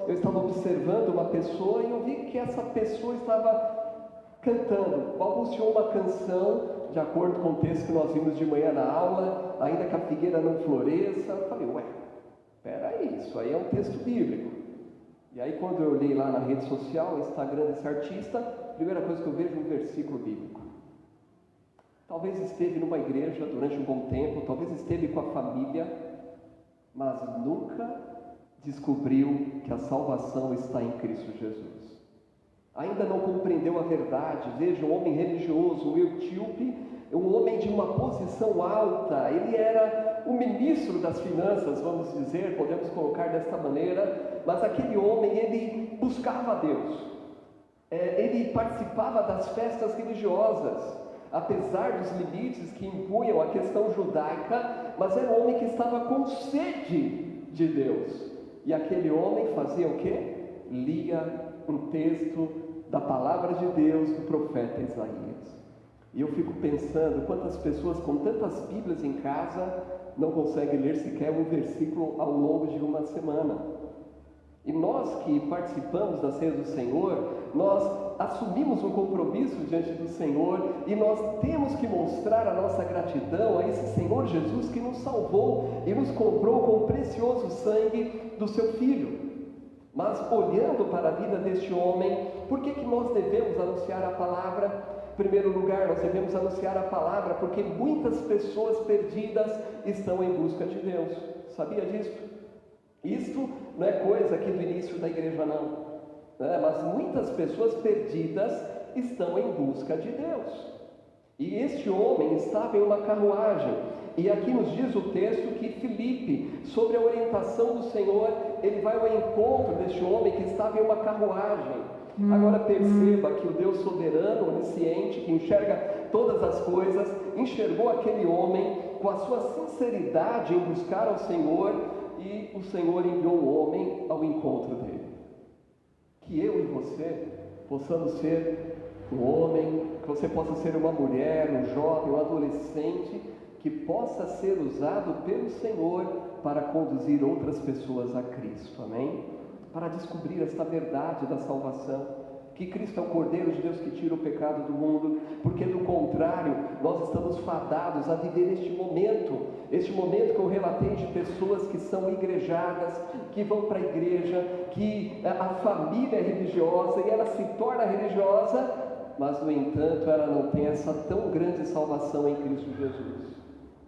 eu estava observando uma pessoa, e eu vi que essa pessoa estava cantando, balbuciou uma canção, de acordo com o texto que nós vimos de manhã na aula, ainda que a figueira não floresça. Eu falei, peraí, isso aí é um texto bíblico. E aí quando eu olhei lá na rede social, no Instagram desse artista, a primeira coisa que eu vejo é um versículo bíblico. Talvez esteve numa igreja durante um bom tempo, talvez esteve com a família, mas nunca descobriu que a salvação está em Cristo Jesus. Ainda não compreendeu a verdade. Veja, um homem religioso, um etíope, um homem de uma posição alta, ele era o ministro das finanças, vamos dizer, podemos colocar desta maneira, mas aquele homem, ele buscava a Deus, ele participava das festas religiosas, apesar dos limites que impunham a questão judaica, mas era um homem que estava com sede de Deus. E aquele homem fazia o quê? Lia um texto da palavra de Deus do profeta Isaías. E eu fico pensando, quantas pessoas com tantas Bíblias em casa não conseguem ler sequer um versículo ao longo de uma semana. E nós que participamos da Ceia do Senhor, nós assumimos um compromisso diante do Senhor, e nós temos que mostrar a nossa gratidão a esse Senhor Jesus que nos salvou e nos comprou com o precioso sangue do seu Filho. Mas olhando para a vida deste homem, por que nós devemos anunciar a palavra? Em primeiro lugar, nós devemos anunciar a palavra porque muitas pessoas perdidas estão em busca de Deus. Sabia disso? Isto não é coisa aqui do início da igreja não, né? Mas muitas pessoas perdidas estão em busca de Deus. E este homem estava em uma carruagem. E aqui nos diz o texto que Filipe, sob a orientação do Senhor, ele vai ao encontro deste homem que estava em uma carruagem. Agora perceba que o Deus soberano, onisciente, que enxerga todas as coisas, enxergou aquele homem com a sua sinceridade em buscar ao Senhor, e o Senhor enviou o homem ao encontro dele. Que eu e você possamos ser um homem, que você possa ser uma mulher, um jovem, um adolescente, que possa ser usado pelo Senhor para conduzir outras pessoas a Cristo, amém? Para descobrir esta verdade da salvação, que Cristo é o Cordeiro de Deus que tira o pecado do mundo, porque do contrário, nós estamos fadados a viver este momento que eu relatei de pessoas que são igrejadas, que vão para a igreja, que a família é religiosa e ela se torna religiosa, mas no entanto ela não tem essa tão grande salvação em Cristo Jesus.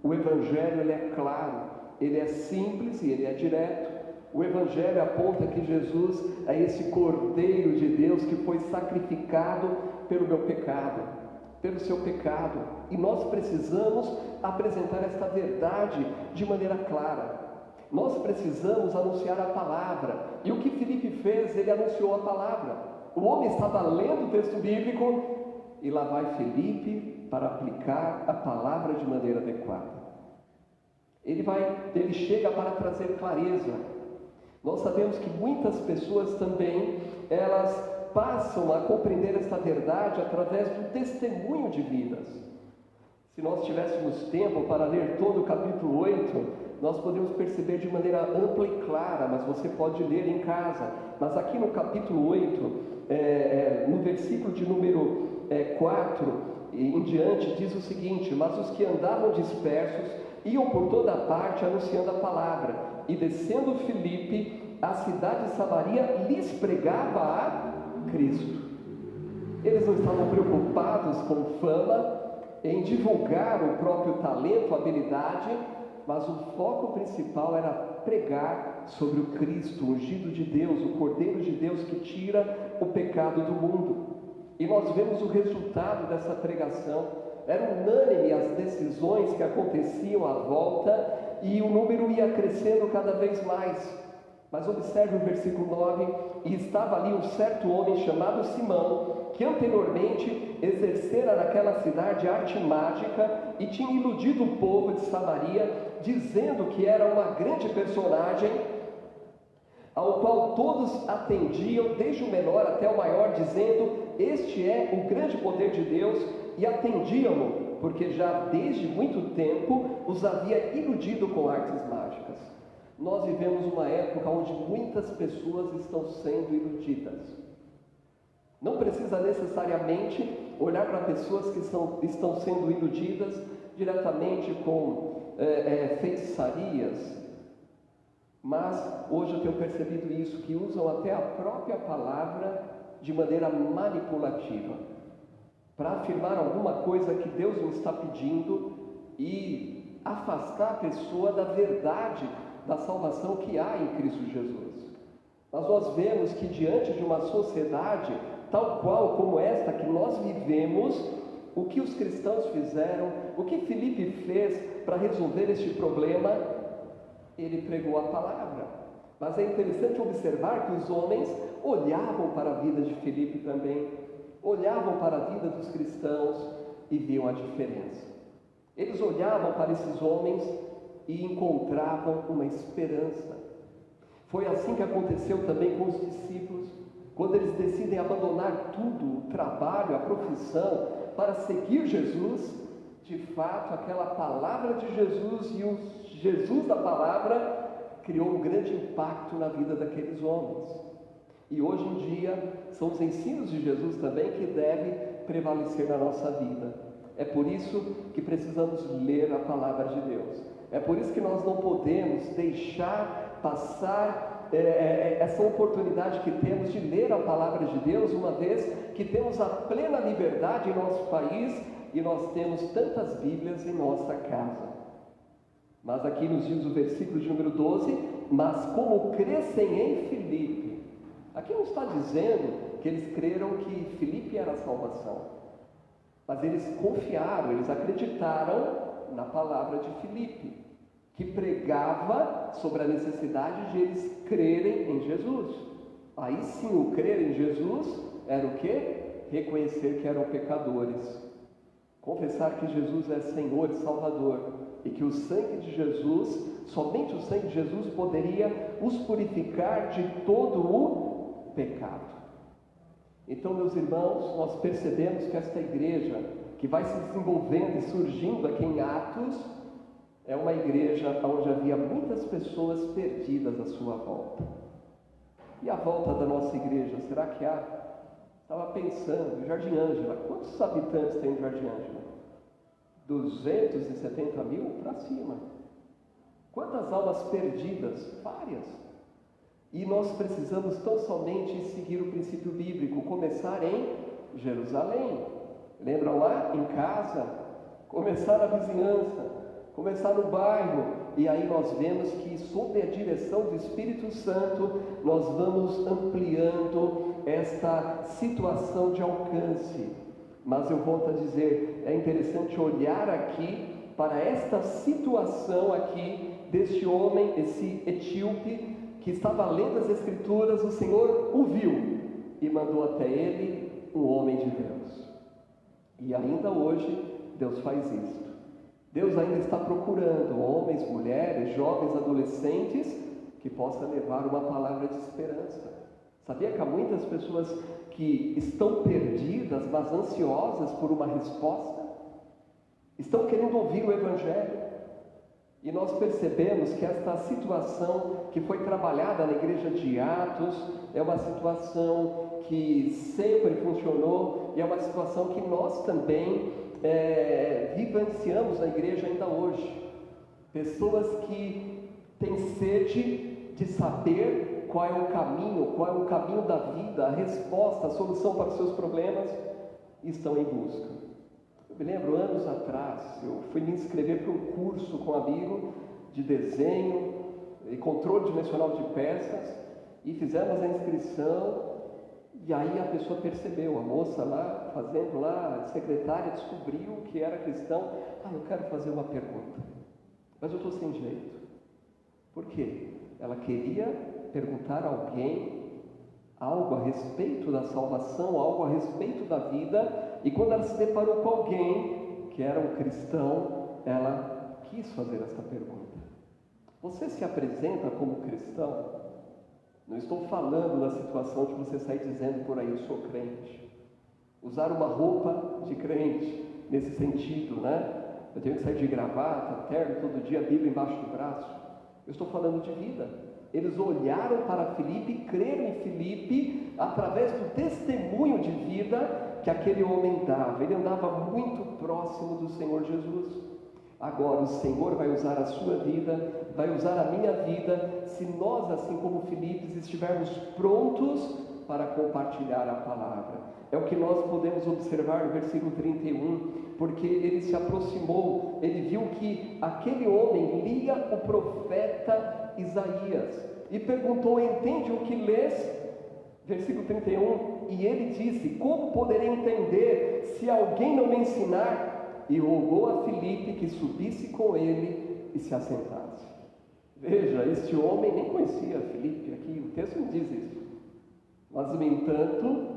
O Evangelho ele é claro, ele é simples e ele é direto. O Evangelho aponta que Jesus é esse Cordeiro de Deus que foi sacrificado pelo meu pecado, pelo seu pecado. E nós precisamos apresentar esta verdade de maneira clara. Nós precisamos anunciar a palavra. E o que Filipe fez? Ele anunciou a palavra. O homem estava lendo o texto bíblico e lá vai Filipe para aplicar a palavra de maneira adequada. Ele chega para trazer clareza. Nós sabemos que muitas pessoas também, elas passam a compreender esta verdade através do testemunho de vidas. Se nós tivéssemos tempo para ler todo o capítulo 8, nós podemos perceber de maneira ampla e clara, mas você pode ler em casa. Mas aqui no capítulo 8, no versículo de número 4 em diante, diz o seguinte: mas os que andavam dispersos iam por toda a parte anunciando a palavra, e descendo Filipe, a cidade de Samaria lhes pregava a Cristo. Eles não estavam preocupados com fama, em divulgar o próprio talento, habilidade, mas o foco principal era pregar sobre o Cristo, o ungido de Deus, o Cordeiro de Deus que tira o pecado do mundo. E nós vemos o resultado dessa pregação. Era unânime as decisões que aconteciam à volta, e o número ia crescendo cada vez mais. Mas observe o versículo 9: e estava ali um certo homem chamado Simão, que anteriormente exercera naquela cidade arte mágica e tinha iludido o povo de Samaria, dizendo que era uma grande personagem, ao qual todos atendiam, desde o menor até o maior, dizendo: este é o grande poder de Deus, e atendiam-no, porque já desde muito tempo os havia iludido com artes mágicas. Nós vivemos uma época onde muitas pessoas estão sendo iludidas. Não precisa necessariamente olhar para pessoas que estão sendo iludidas diretamente com feitiçarias, mas hoje eu tenho percebido isso, que usam até a própria palavra de maneira manipulativa, para afirmar alguma coisa que Deus não está pedindo e afastar a pessoa da verdade da salvação que há em Cristo Jesus. Mas nós vemos que diante de uma sociedade tal qual como esta que nós vivemos, o que os cristãos fizeram, o que Filipe fez para resolver este problema? Ele pregou a palavra. Mas é interessante observar que os homens olhavam para a vida de Filipe também, olhavam para a vida dos cristãos e viam a diferença. Eles olhavam para esses homens e encontravam uma esperança. Foi assim que aconteceu também com os discípulos, quando eles decidem abandonar tudo, o trabalho, a profissão, para seguir Jesus. De fato, aquela palavra de Jesus e o Jesus da palavra criou um grande impacto na vida daqueles homens. E hoje em dia, são os ensinos de Jesus também que devem prevalecer na nossa vida. É por isso que precisamos ler a palavra de Deus. É por isso que nós não podemos deixar passar essa oportunidade que temos de ler a palavra de Deus, uma vez que temos a plena liberdade em nosso país e nós temos tantas Bíblias em nossa casa. Mas aqui nos diz o versículo de número 12, mas como crescem em Filipe. Aqui não está dizendo que eles creram que Filipe era a salvação, mas eles confiaram, eles acreditaram na palavra de Filipe, que pregava sobre a necessidade de eles crerem em Jesus. Aí sim, o crer em Jesus era o quê? Reconhecer que eram pecadores, confessar que Jesus é Senhor e Salvador, e que o sangue de Jesus, somente o sangue de Jesus poderia os purificar de todo o pecado. Então, meus irmãos, nós percebemos que esta igreja, que vai se desenvolvendo e surgindo aqui em Atos, é uma igreja onde havia muitas pessoas perdidas à sua volta. E a volta da nossa igreja, será que há? Estava pensando, Jardim Ângela, quantos habitantes tem o Jardim Ângela? 270 mil para cima. Quantas almas perdidas? Várias. E nós precisamos tão somente seguir o princípio bíblico, começar em Jerusalém. Lembram lá? Em casa, começar na vizinhança, começar no bairro, e aí nós vemos que sob a direção do Espírito Santo, nós vamos ampliando esta situação de alcance. Mas eu volto a dizer, é interessante olhar aqui para esta situação aqui, deste homem, esse etíope, que estava lendo as Escrituras, o Senhor o viu, e mandou até ele um homem de Deus. E ainda hoje, Deus faz isso. Deus ainda está procurando homens, mulheres, jovens, adolescentes que possam levar uma palavra de esperança. Sabia que há muitas pessoas que estão perdidas, mas ansiosas por uma resposta? Estão querendo ouvir o Evangelho. E nós percebemos que esta situação que foi trabalhada na igreja de Atos é uma situação que sempre funcionou e é uma situação que nós também vivenciamos na igreja ainda hoje. Pessoas que têm sede de saber qual é o caminho da vida, a resposta, a solução para os seus problemas, e estão em busca. Eu me lembro, anos atrás, eu fui me inscrever para um curso com um amigo de desenho e controle dimensional de peças, e fizemos a inscrição. E aí a pessoa percebeu, a moça lá, fazendo lá, a secretária descobriu que era cristão. Eu quero fazer uma pergunta, mas eu estou sem jeito. Por quê? Ela queria perguntar a alguém algo a respeito da salvação, algo a respeito da vida, e quando ela se deparou com alguém que era um cristão, ela quis fazer esta pergunta. Você se apresenta como cristão? Não estou falando da situação de você sair dizendo por aí, eu sou crente. Usar uma roupa de crente, nesse sentido, né? Eu tenho que sair de gravata, terno, todo dia, a Bíblia embaixo do braço. Eu estou falando de vida. Eles olharam para Filipe, creram em Filipe, através do testemunho de vida que aquele homem dava. Ele andava muito próximo do Senhor Jesus. Agora o Senhor vai usar a sua vida, vai usar a minha vida, se nós, assim como Filipe, estivermos prontos para compartilhar a palavra. É o que nós podemos observar no versículo 31, porque ele se aproximou, ele viu que aquele homem lia o profeta Isaías, e perguntou, entende o que lês? Versículo 31, e ele disse, como poderei entender se alguém não me ensinar? E rogou a Filipe que subisse com ele e se assentasse. Veja, este homem nem conhecia Filipe, aqui o texto não diz isso, mas no entanto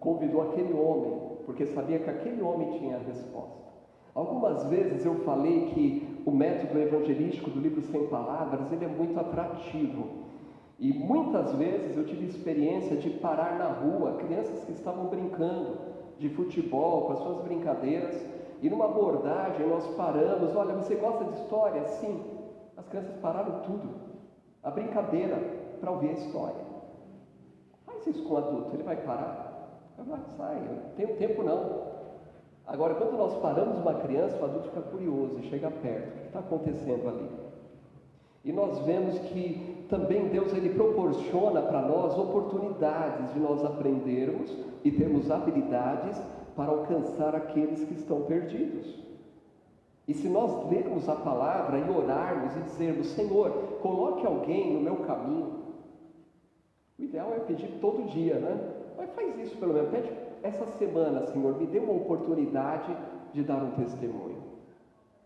convidou aquele homem, porque sabia que aquele homem tinha a resposta. Algumas vezes eu falei que o método evangelístico do livro Sem Palavras, ele é muito atrativo, e muitas vezes eu tive experiência de parar na rua, crianças que estavam brincando de futebol, com as suas brincadeiras, e numa abordagem nós paramos, olha, você gosta de história? Sim. As crianças pararam tudo, a brincadeira, para ouvir a história. Faz isso com o adulto, ele vai parar? Vai, sai, eu não tenho tempo não. Agora, quando nós paramos uma criança, o adulto fica curioso e chega perto, o que está acontecendo ali? E nós vemos que também Deus ele proporciona para nós oportunidades de nós aprendermos e termos habilidades para alcançar aqueles que estão perdidos. E se nós lermos a palavra e orarmos e dizermos: Senhor, coloque alguém no meu caminho. O ideal é pedir todo dia, né? Mas faz isso pelo menos. Pede essa semana: Senhor, me dê uma oportunidade de dar um testemunho.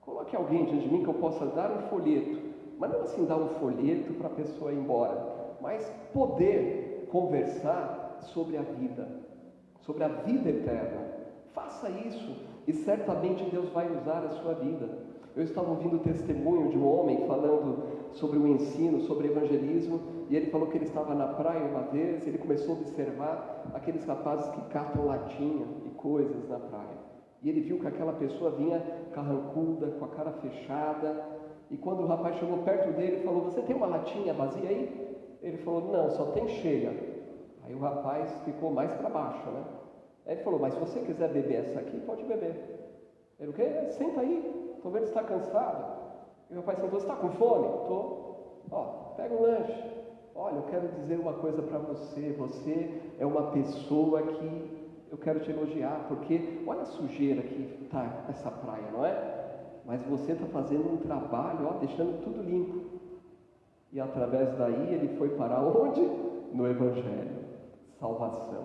Coloque alguém diante de mim que eu possa dar um folheto. Mas não assim dar um folheto para a pessoa ir embora, mas poder conversar sobre a vida eterna. Faça isso e certamente Deus vai usar a sua vida. Eu estava ouvindo o testemunho de um homem falando sobre o ensino, sobre evangelismo, e ele falou que ele estava na praia uma vez, ele começou a observar aqueles rapazes que catam latinha e coisas na praia. E ele viu que aquela pessoa vinha carrancuda, com a cara fechada. E quando o rapaz chegou perto dele e falou: você tem uma latinha vazia aí? Ele falou: não, só tem cheia. Aí o rapaz ficou mais para baixo, né? Aí ele falou: mas se você quiser beber essa aqui, pode beber. Ele: o quê? Senta aí, estou vendo que você está cansado. E o rapaz falou: você está com fome? Estou. Ó, pega um lanche. Olha, eu quero dizer uma coisa para você. Você é uma pessoa que eu quero te elogiar, porque olha a sujeira que está essa praia, não é? Mas você está fazendo um trabalho, ó, deixando tudo limpo. E através daí ele foi para onde? No Evangelho. Salvação.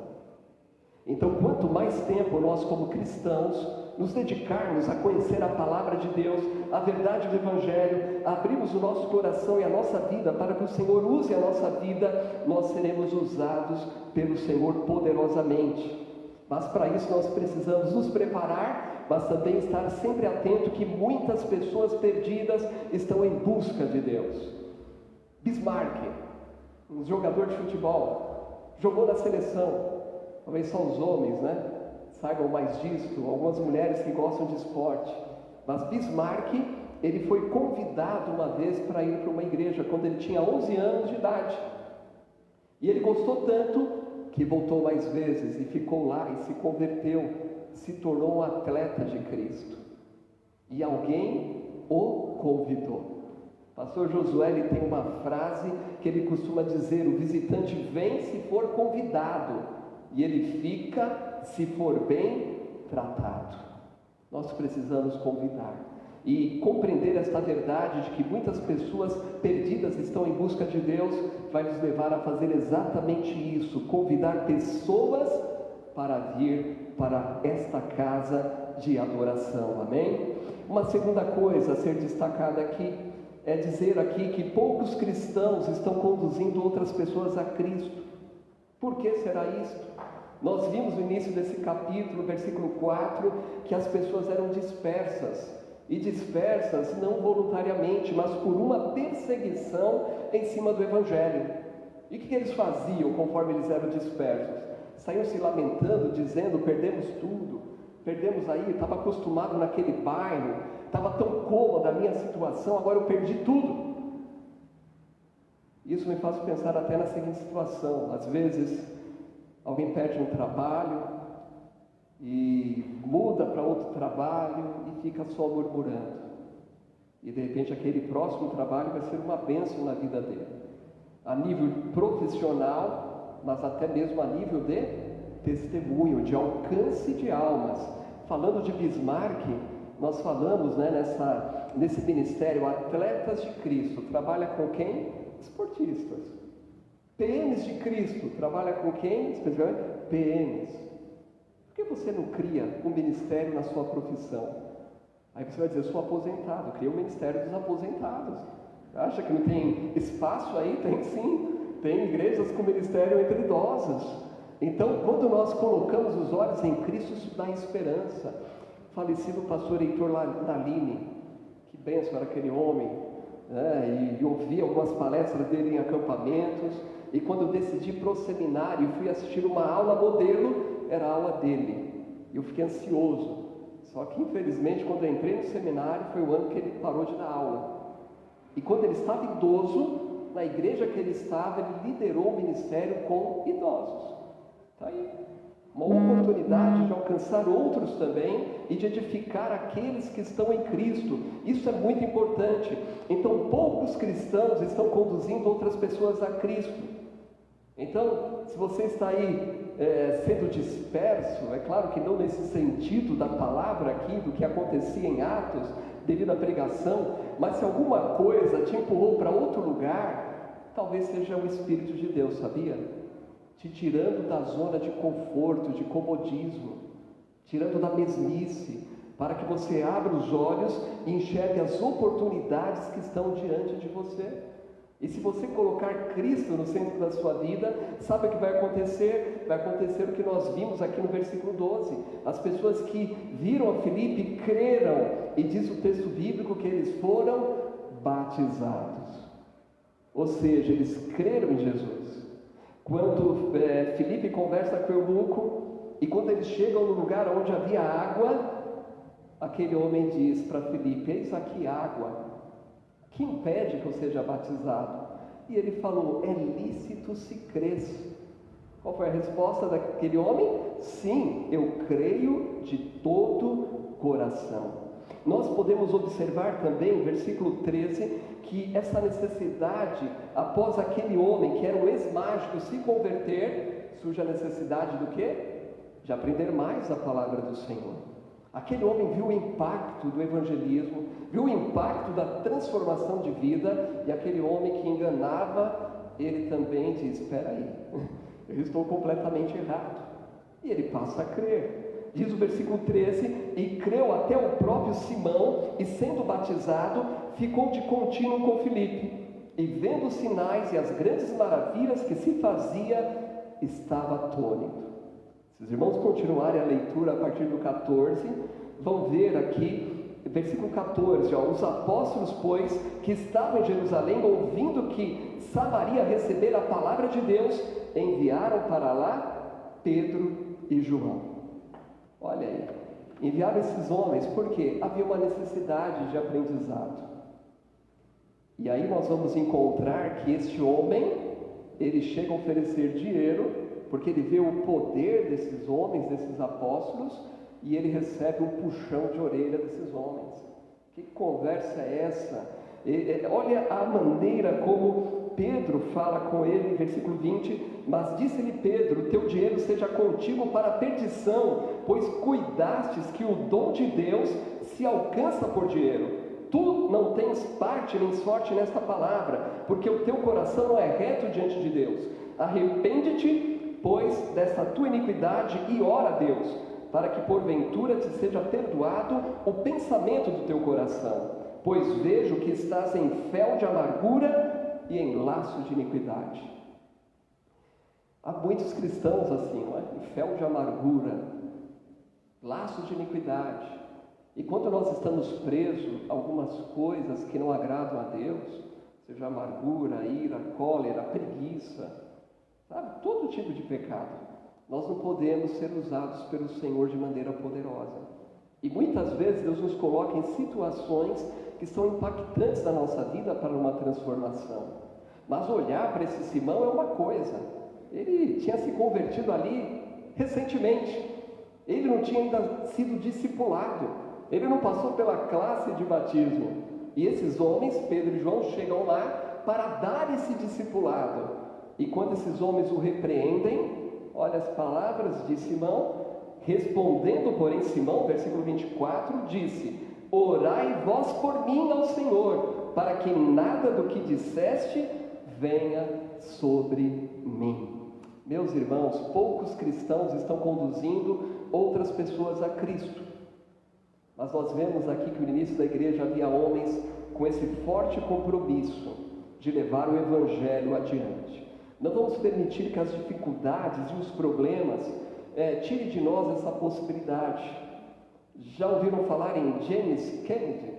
Então, quanto mais tempo nós como cristãos nos dedicarmos a conhecer a palavra de Deus, a verdade do Evangelho, abrimos o nosso coração e a nossa vida para que o Senhor use a nossa vida, nós seremos usados pelo Senhor poderosamente. Mas para isso nós precisamos nos preparar, mas também estar sempre atento que muitas pessoas perdidas estão em busca de Deus. Bismarck, um jogador de futebol, jogou na seleção. Talvez só os homens, né, saibam mais disso, algumas mulheres que gostam de esporte. Mas Bismarck, ele foi convidado uma vez para ir para uma igreja quando ele tinha 11 anos de idade. E ele gostou tanto que voltou mais vezes e ficou lá e se converteu, se tornou um atleta de Cristo. E alguém o convidou. Pastor Josué, ele tem uma frase que ele costuma dizer: o visitante vem se for convidado, e ele fica se for bem tratado. Nós precisamos convidar e compreender esta verdade de que muitas pessoas perdidas estão em busca de Deus, vai nos levar a fazer exatamente isso, convidar pessoas para vir para esta casa de adoração, amém? Uma segunda coisa a ser destacada aqui, é dizer aqui que poucos cristãos estão conduzindo outras pessoas a Cristo. Por que será isto? Nós vimos no início desse capítulo, versículo 4, que as pessoas eram dispersas, e dispersas não voluntariamente, mas por uma perseguição em cima do Evangelho. E o que eles faziam conforme eles eram dispersos? Saíam se lamentando, dizendo: perdemos tudo, perdemos aí, estava acostumado naquele bairro, estava tão cômoda a minha situação, agora eu perdi tudo. Isso me faz pensar até na seguinte situação: às vezes alguém perde um trabalho e muda para outro trabalho e fica só murmurando, e de repente aquele próximo trabalho vai ser uma bênção na vida dele, a nível profissional, mas até mesmo a nível de testemunho, de alcance de almas. Falando de Bismarck, nós falamos, né, nesse ministério, Atletas de Cristo, trabalha com quem? Esportistas. PMs de Cristo, trabalha com quem? Especialmente PMs. Por que você não cria um ministério na sua profissão? Aí você vai dizer: eu sou aposentado, cria o ministério dos aposentados. Acha que não tem espaço aí? Tem sim, tem igrejas com ministério entre idosos. Então, quando nós colocamos os olhos em Cristo, isso dá esperança. Falecido pastor Heitor Laline, que bênção era aquele homem, né? E ouvi algumas palestras dele em acampamentos, e quando eu decidi ir para o seminário e fui assistir uma aula modelo, era a aula dele, e eu fiquei ansioso. Só que infelizmente, quando eu entrei no seminário, foi o ano que ele parou de dar aula. E quando ele estava idoso, na igreja que ele estava, ele liderou o ministério com idosos. Está aí. uma oportunidade de alcançar outros também e de edificar aqueles que estão em Cristo. Isso é muito importante. Então, poucos cristãos estão conduzindo outras pessoas a Cristo. Então, se você está aí sendo disperso, é claro que não nesse sentido da palavra aqui, do que acontecia em Atos, devido à pregação, mas se alguma coisa te empurrou para outro lugar, talvez seja o Espírito de Deus, sabia? Te tirando da zona de conforto, de comodismo, tirando da mesmice, para que você abra os olhos e enxergue as oportunidades que estão diante de você. E se você colocar Cristo no centro da sua vida, sabe o que vai acontecer? Vai acontecer o que nós vimos aqui no versículo 12. As pessoas que viram a Filipe creram, e diz o texto bíblico que eles foram batizados. Ou seja, eles creram em Jesus. Quando Filipe conversa com o eunuco, e quando eles chegam no lugar onde havia água, aquele homem diz para Filipe: eis aqui água, que impede que eu seja batizado? E ele falou: é lícito se crês. Qual foi a resposta daquele homem? Sim, eu creio de todo coração. Nós podemos observar também, versículo 13, que essa necessidade, após aquele homem que era um ex-mágico se converter, surge a necessidade do quê? De aprender mais a palavra do Senhor. Aquele homem viu o impacto do evangelismo, viu o impacto da transformação de vida, e aquele homem que enganava, ele também diz: espera aí, eu estou completamente errado. E ele passa a crer. Diz o versículo 13: e creu até o próprio Simão, e sendo batizado, ficou de contínuo com Filipe, e vendo os sinais e as grandes maravilhas que se fazia, estava atônito. Se os irmãos continuarem a leitura a partir do 14, vão ver aqui, versículo 14, os apóstolos, pois, que estavam em Jerusalém, ouvindo que Samaria recebera a palavra de Deus, enviaram para lá Pedro e João. Olha aí, enviaram esses homens porque havia uma necessidade de aprendizado. E aí nós vamos encontrar que este homem, ele chega a oferecer dinheiro, porque ele vê o poder desses homens, desses apóstolos, e ele recebe um puxão de orelha desses homens. Que conversa é essa? Olha a maneira como Pedro fala com ele, versículo 20: mas disse-lhe Pedro: teu dinheiro seja contigo para a perdição, pois cuidastes que o dom de Deus se alcança por dinheiro. Tu não tens parte nem sorte nesta palavra, porque o teu coração não é reto diante de Deus. Arrepende-te, pois, desta tua iniquidade, e ora a Deus, para que porventura te seja perdoado o pensamento do teu coração, pois vejo que estás em fel de amargura e em laço de iniquidade. Há muitos cristãos assim, não é? Em fel de amargura, laço de iniquidade. E quando nós estamos presos a algumas coisas que não agradam a Deus, seja amargura, ira, cólera, preguiça, sabe? Todo tipo de pecado, nós não podemos ser usados pelo Senhor de maneira poderosa. E muitas vezes Deus nos coloca em situações que são impactantes na nossa vida para uma transformação. Mas olhar para esse Simão é uma coisa. Ele tinha se convertido ali recentemente. Ele não tinha ainda sido discipulado. Ele não passou pela classe de batismo. E esses homens, Pedro e João, chegam lá para dar esse discipulado. E quando esses homens o repreendem, olha as palavras de Simão. Respondendo, porém, Simão, versículo 24, disse: orai vós por mim ao Senhor, para que nada do que disseste venha sobre mim. Meus irmãos, poucos cristãos estão conduzindo outras pessoas a Cristo. Mas nós vemos aqui que no início da igreja havia homens com esse forte compromisso de levar o Evangelho adiante. Não vamos permitir que as dificuldades e os problemas tire de nós essa possibilidade. Já ouviram falar em James Kennedy?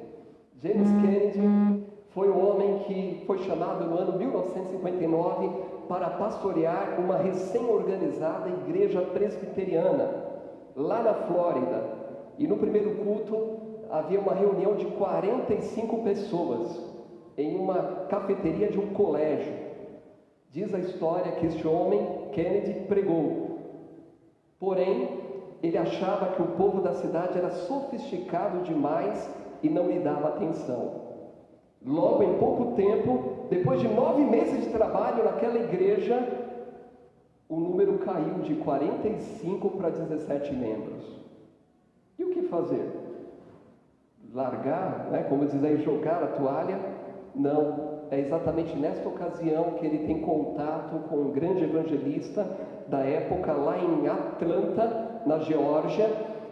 James Kennedy foi um homem que foi chamado no ano 1959 para pastorear uma recém-organizada igreja presbiteriana, lá na Flórida. E no primeiro culto havia uma reunião de 45 pessoas em uma cafeteria de um colégio. Diz a história que este homem, Kennedy, pregou. Porém, ele achava que o povo da cidade era sofisticado demais e não lhe dava atenção. Logo, em pouco tempo, depois de 9 meses de trabalho naquela igreja, o número caiu de 45 para 17 membros. E o que fazer? Largar, né? Como diz aí, jogar a toalha? Não. É exatamente nesta ocasião que ele tem contato com um grande evangelista da época, lá em Atlanta, na Geórgia,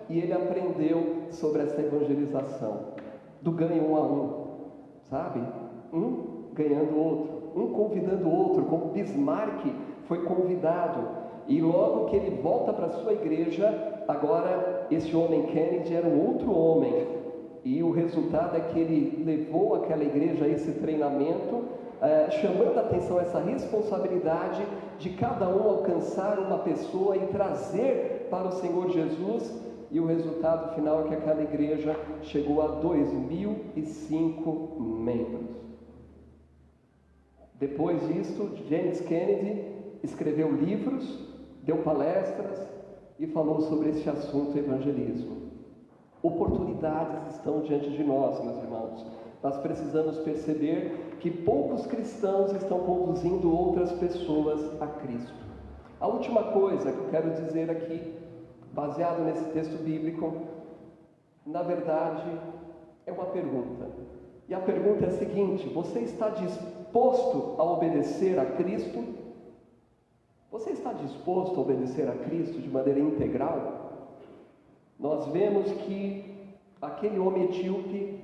e ele aprendeu sobre essa evangelização, do ganho 1 a 1, sabe? Um ganhando o outro, um convidando o outro, como Bismarck foi convidado. E logo que ele volta para a sua igreja, agora esse homem Kennedy era um outro homem. E o resultado é que ele levou aquela igreja a esse treinamento, chamando a atenção essa responsabilidade de cada um alcançar uma pessoa e trazer para o Senhor Jesus. E o resultado final é que aquela igreja chegou a 2005 membros. Depois disso, James Kennedy escreveu livros, deu palestras e falou sobre esse assunto, evangelismo. Oportunidades estão diante de nós, meus irmãos. Nós precisamos perceber que poucos cristãos estão conduzindo outras pessoas a Cristo. A última coisa que eu quero dizer aqui, baseado nesse texto bíblico, na verdade, é uma pergunta. E a pergunta é a seguinte: você está disposto a obedecer a Cristo? Você está disposto a obedecer a Cristo de maneira integral? Nós vemos que aquele homem etíope,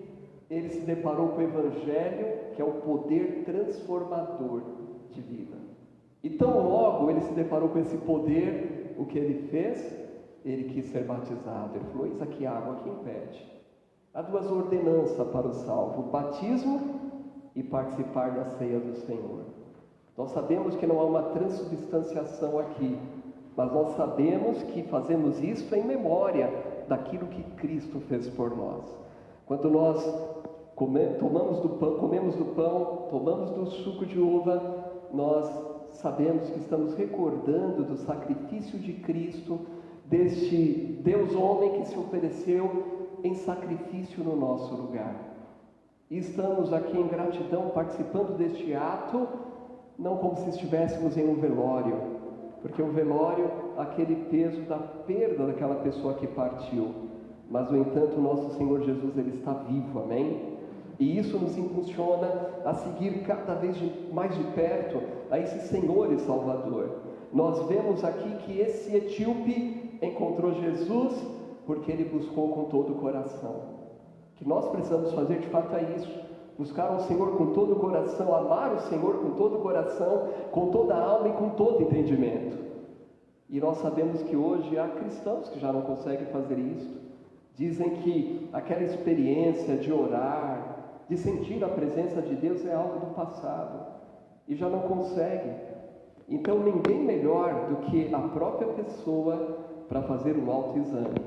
ele se deparou com o Evangelho, que é o poder transformador de vida. E tão logo ele se deparou com esse poder, o que ele fez? Ele quis ser batizado. Ele falou: eis aqui a água que impede. Há 2 ordenanças para o salvo: o batismo e participar da ceia do Senhor. Nós sabemos que não há uma transubstanciação aqui, mas nós sabemos que fazemos isso em memória daquilo que Cristo fez por nós. Quando nós comemos do pão, tomamos do suco de uva, nós sabemos que estamos recordando do sacrifício de Cristo, deste Deus homem que se ofereceu em sacrifício no nosso lugar. E estamos aqui em gratidão participando deste ato, não como se estivéssemos em um velório, porque o velório, aquele peso da perda daquela pessoa que partiu. Mas, no entanto, o nosso Senhor Jesus, Ele está vivo, amém? E isso nos impulsiona a seguir cada vez mais de perto a esse Senhor e Salvador. Nós vemos aqui que esse etíope encontrou Jesus porque ele buscou com todo o coração. O que nós precisamos fazer de fato é isso: buscar o Senhor com todo o coração, amar o Senhor com todo o coração, com toda a alma e com todo entendimento. E nós sabemos que hoje há cristãos que já não conseguem fazer isso. Dizem que aquela experiência de orar, de sentir a presença de Deus é algo do passado, e já não conseguem. Então ninguém melhor do que a própria pessoa para fazer um autoexame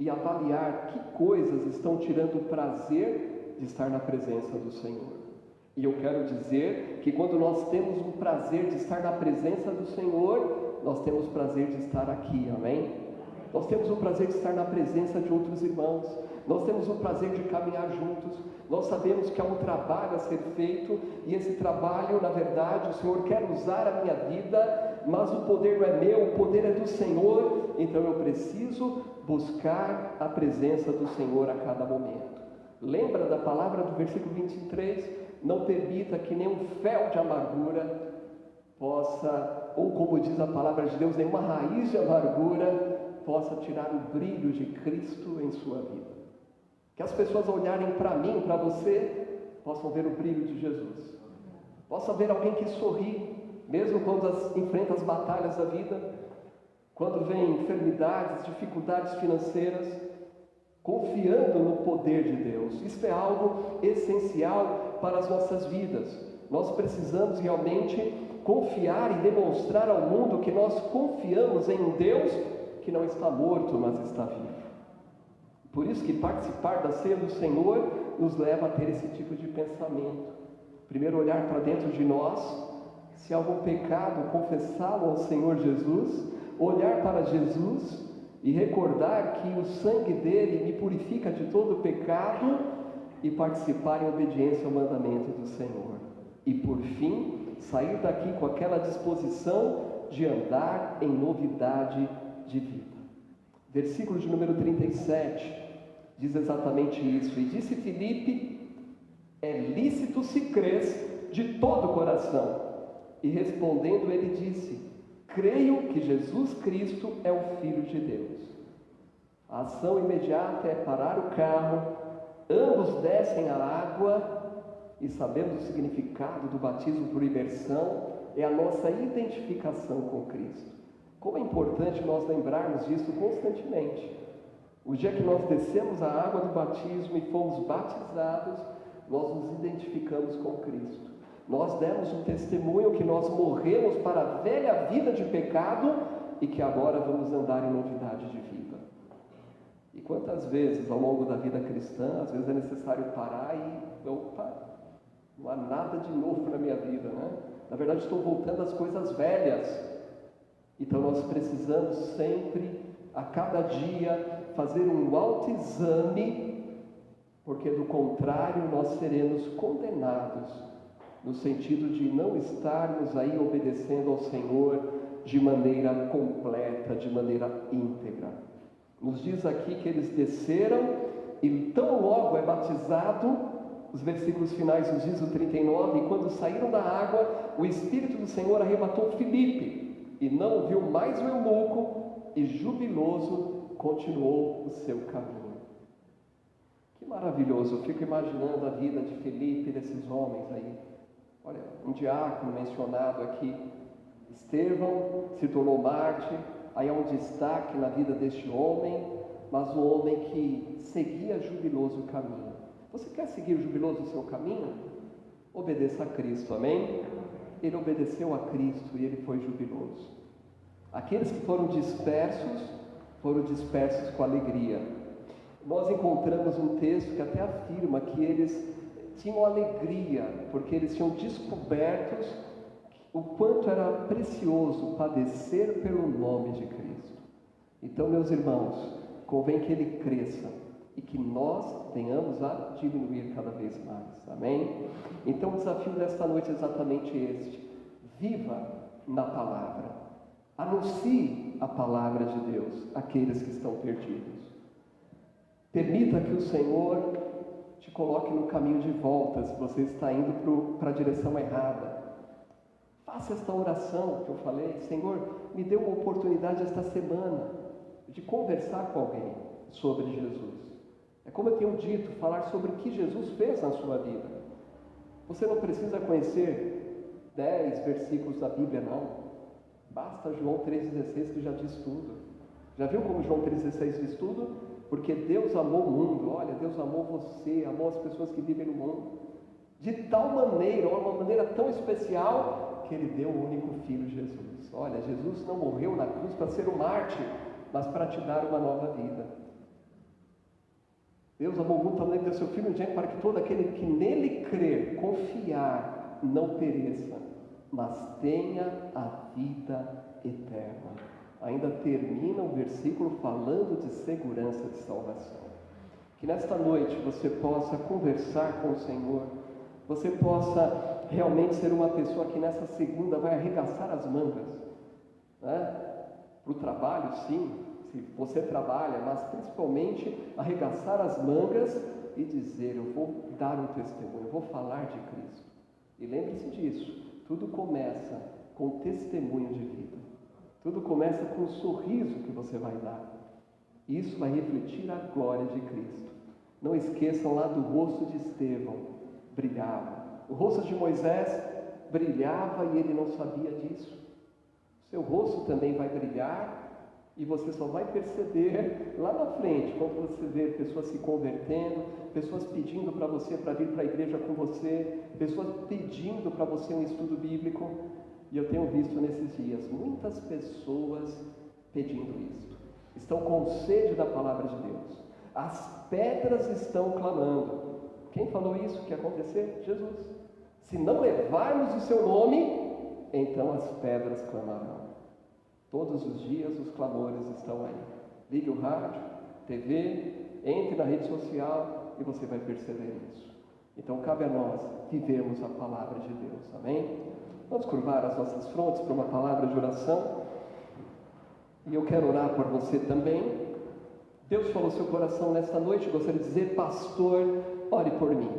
e avaliar que coisas estão tirando o prazer de estar na presença do Senhor. E eu quero dizer que quando nós temos o prazer de estar na presença do Senhor, nós temos prazer de estar aqui, amém? Nós temos o prazer de estar na presença de outros irmãos, nós temos o prazer de caminhar juntos, nós sabemos que há um trabalho a ser feito, e esse trabalho, na verdade, o Senhor quer usar a minha vida, mas o poder não é meu, o poder é do Senhor, então eu preciso buscar a presença do Senhor a cada momento. Lembra da palavra do versículo 23? Não permita que nenhum fel de amargura possa, ou como diz a palavra de Deus, nenhuma raiz de amargura possa tirar o brilho de Cristo em sua vida. Que as pessoas olharem para mim, para você, possam ver o brilho de Jesus. Possam ver alguém que sorri, mesmo quando enfrenta as batalhas da vida, quando vem enfermidades, dificuldades financeiras, confiando no poder de Deus. Isso é algo essencial para as nossas vidas. Nós precisamos realmente confiar e demonstrar ao mundo que nós confiamos em um Deus que não está morto, mas está vivo. Por isso que participar da ceia do Senhor nos leva a ter esse tipo de pensamento. Primeiro, olhar para dentro de nós, se há algum pecado, confessá-lo ao Senhor Jesus, olhar para Jesus e recordar que o sangue dele me purifica de todo o pecado e participar em obediência ao mandamento do Senhor. E por fim, sair daqui com aquela disposição de andar em novidade de vida. Versículo de número 37 diz exatamente isso. E disse Filipe: é lícito se crês de todo o coração. E respondendo ele disse: creio que Jesus Cristo é o Filho de Deus. A ação imediata é parar o carro, ambos descem à água, e sabendo o significado do batismo por imersão, é a nossa identificação com Cristo. Como é importante nós lembrarmos disso constantemente. O dia que nós descemos a água do batismo e fomos batizados, nós nos identificamos com Cristo. Nós demos um testemunho que nós morremos para a velha vida de pecado e que agora vamos andar em novidade de vida. E quantas vezes ao longo da vida cristã, às vezes é necessário parar e, opa, não há nada de novo na minha vida, né? Na verdade estou voltando às coisas velhas. Então nós precisamos sempre, a cada dia, fazer um autoexame, porque do contrário nós seremos condenados, no sentido de não estarmos aí obedecendo ao Senhor de maneira completa, de maneira íntegra. Nos diz aqui que eles desceram e tão logo é batizado, os versículos finais nos diz o 39, e quando saíram da água, o Espírito do Senhor arrebatou Filipe, e não viu mais o eunuco, e jubiloso continuou o seu caminho. Que maravilhoso, eu fico imaginando a vida de Filipe e desses homens aí. Olha, um diácono mencionado aqui, Estevão se tornou mártir, aí há um destaque na vida deste homem, mas um homem que seguia jubiloso o caminho. Você quer seguir jubiloso o seu caminho? Obedeça a Cristo, amém? Ele obedeceu a Cristo e ele foi jubiloso. Aqueles que foram dispersos com alegria. Nós encontramos um texto que até afirma que eles tinham alegria, porque eles tinham descoberto o quanto era precioso padecer pelo nome de Cristo. Então, meus irmãos, convém que ele cresça e que nós tenhamos a diminuir cada vez mais, amém? Então o desafio desta noite é exatamente este: viva na palavra, anuncie a palavra de Deus àqueles que estão perdidos. Permita que o Senhor te coloque no caminho de volta se você está indo para a direção errada. Faça esta oração que eu falei: Senhor, me dê uma oportunidade esta semana de conversar com alguém sobre Jesus. É como eu tenho dito, falar sobre o que Jesus fez na sua vida. Você não precisa conhecer 10 versículos da Bíblia, não. Basta João 3,16 que já diz tudo. Já viu como João 3,16 diz tudo? Porque Deus amou o mundo. Olha, Deus amou você, amou as pessoas que vivem no mundo. De tal maneira, uma maneira tão especial, que Ele deu o único Filho, Jesus. Olha, Jesus não morreu na cruz para ser um mártir, mas para te dar uma nova vida. Deus amou o mundo também que deu seu Filho unigênito para que todo aquele que nele crer, confiar, não pereça, mas tenha a vida eterna. Ainda termina o versículo falando de segurança de salvação. Que nesta noite você possa conversar com o Senhor, você possa realmente ser uma pessoa que nessa segunda vai arregaçar as mangas, né? Para o trabalho, sim, se você trabalha, mas principalmente arregaçar as mangas e dizer: eu vou dar um testemunho, eu vou falar de Cristo. E lembre-se disso, tudo começa com o testemunho de vida, tudo começa com o sorriso que você vai dar. Isso vai refletir a glória de Cristo. Não esqueçam lá do rosto de Estevão, brilhava. O rosto de Moisés brilhava e ele não sabia disso. Seu rosto também vai brilhar e você só vai perceber lá na frente, quando você vê pessoas se convertendo, pessoas pedindo para você para vir para a igreja com você, pessoas pedindo para você um estudo bíblico. E eu tenho visto nesses dias muitas pessoas pedindo isso. Estão com sede da palavra de Deus. As pedras estão clamando. Quem falou isso que ia acontecer? Jesus. Se não levarmos o seu nome, então as pedras clamarão. Todos os dias os clamores estão aí. Ligue o rádio, TV, entre na rede social e você vai perceber isso. Então cabe a nós vivermos a palavra de Deus, amém? Vamos curvar as nossas frontes para uma palavra de oração. E eu quero orar por você também. Deus falou no seu coração nesta noite, eu gostaria de dizer: pastor, ore por mim.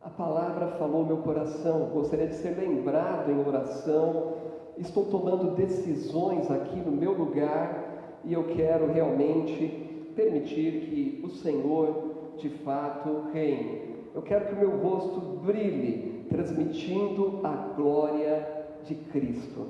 A palavra falou no meu coração, gostaria de ser lembrado em oração. Estou tomando decisões aqui no meu lugar e eu quero realmente permitir que o Senhor de fato reine. Eu quero que o meu rosto brilhe, transmitindo a glória de Cristo.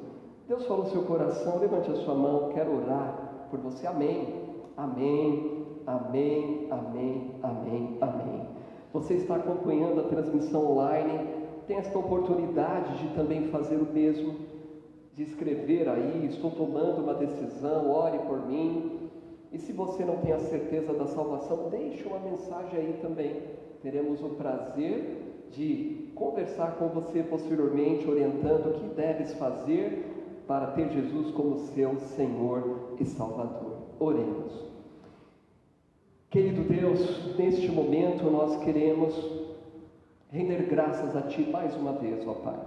Deus falou no seu coração, levante a sua mão, quero orar por você. Amém, amém, amém, amém, amém, amém. Você está acompanhando a transmissão online, tem esta oportunidade de também fazer o mesmo, de escrever aí: estou tomando uma decisão, ore por mim. E se você não tem a certeza da salvação, deixe uma mensagem aí também. Teremos o prazer de conversar com você posteriormente, orientando o que deves fazer para ter Jesus como seu Senhor e Salvador. Oremos. Querido Deus, neste momento nós queremos render graças a Ti mais uma vez, ó Pai.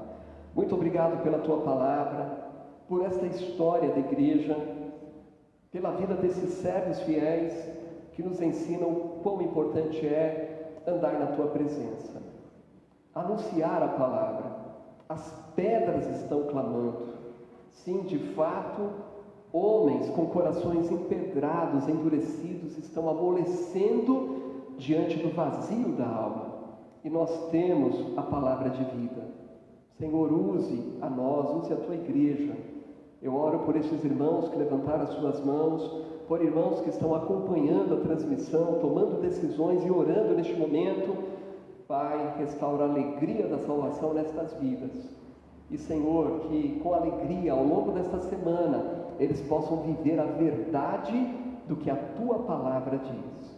Muito obrigado pela Tua palavra, por esta história da igreja, pela vida desses servos fiéis que nos ensinam o quão importante é andar na Tua presença, anunciar a palavra. As pedras estão clamando. Sim, de fato, homens com corações empedrados, endurecidos, estão amolecendo diante do vazio da alma. E nós temos a palavra de vida. Senhor, use a nós, use a Tua igreja. Eu oro por esses irmãos que levantaram as suas mãos, por irmãos que estão acompanhando a transmissão, tomando decisões e orando neste momento. Pai, restaura a alegria da salvação nestas vidas. E Senhor, que com alegria ao longo desta semana eles possam viver a verdade do que a Tua palavra diz.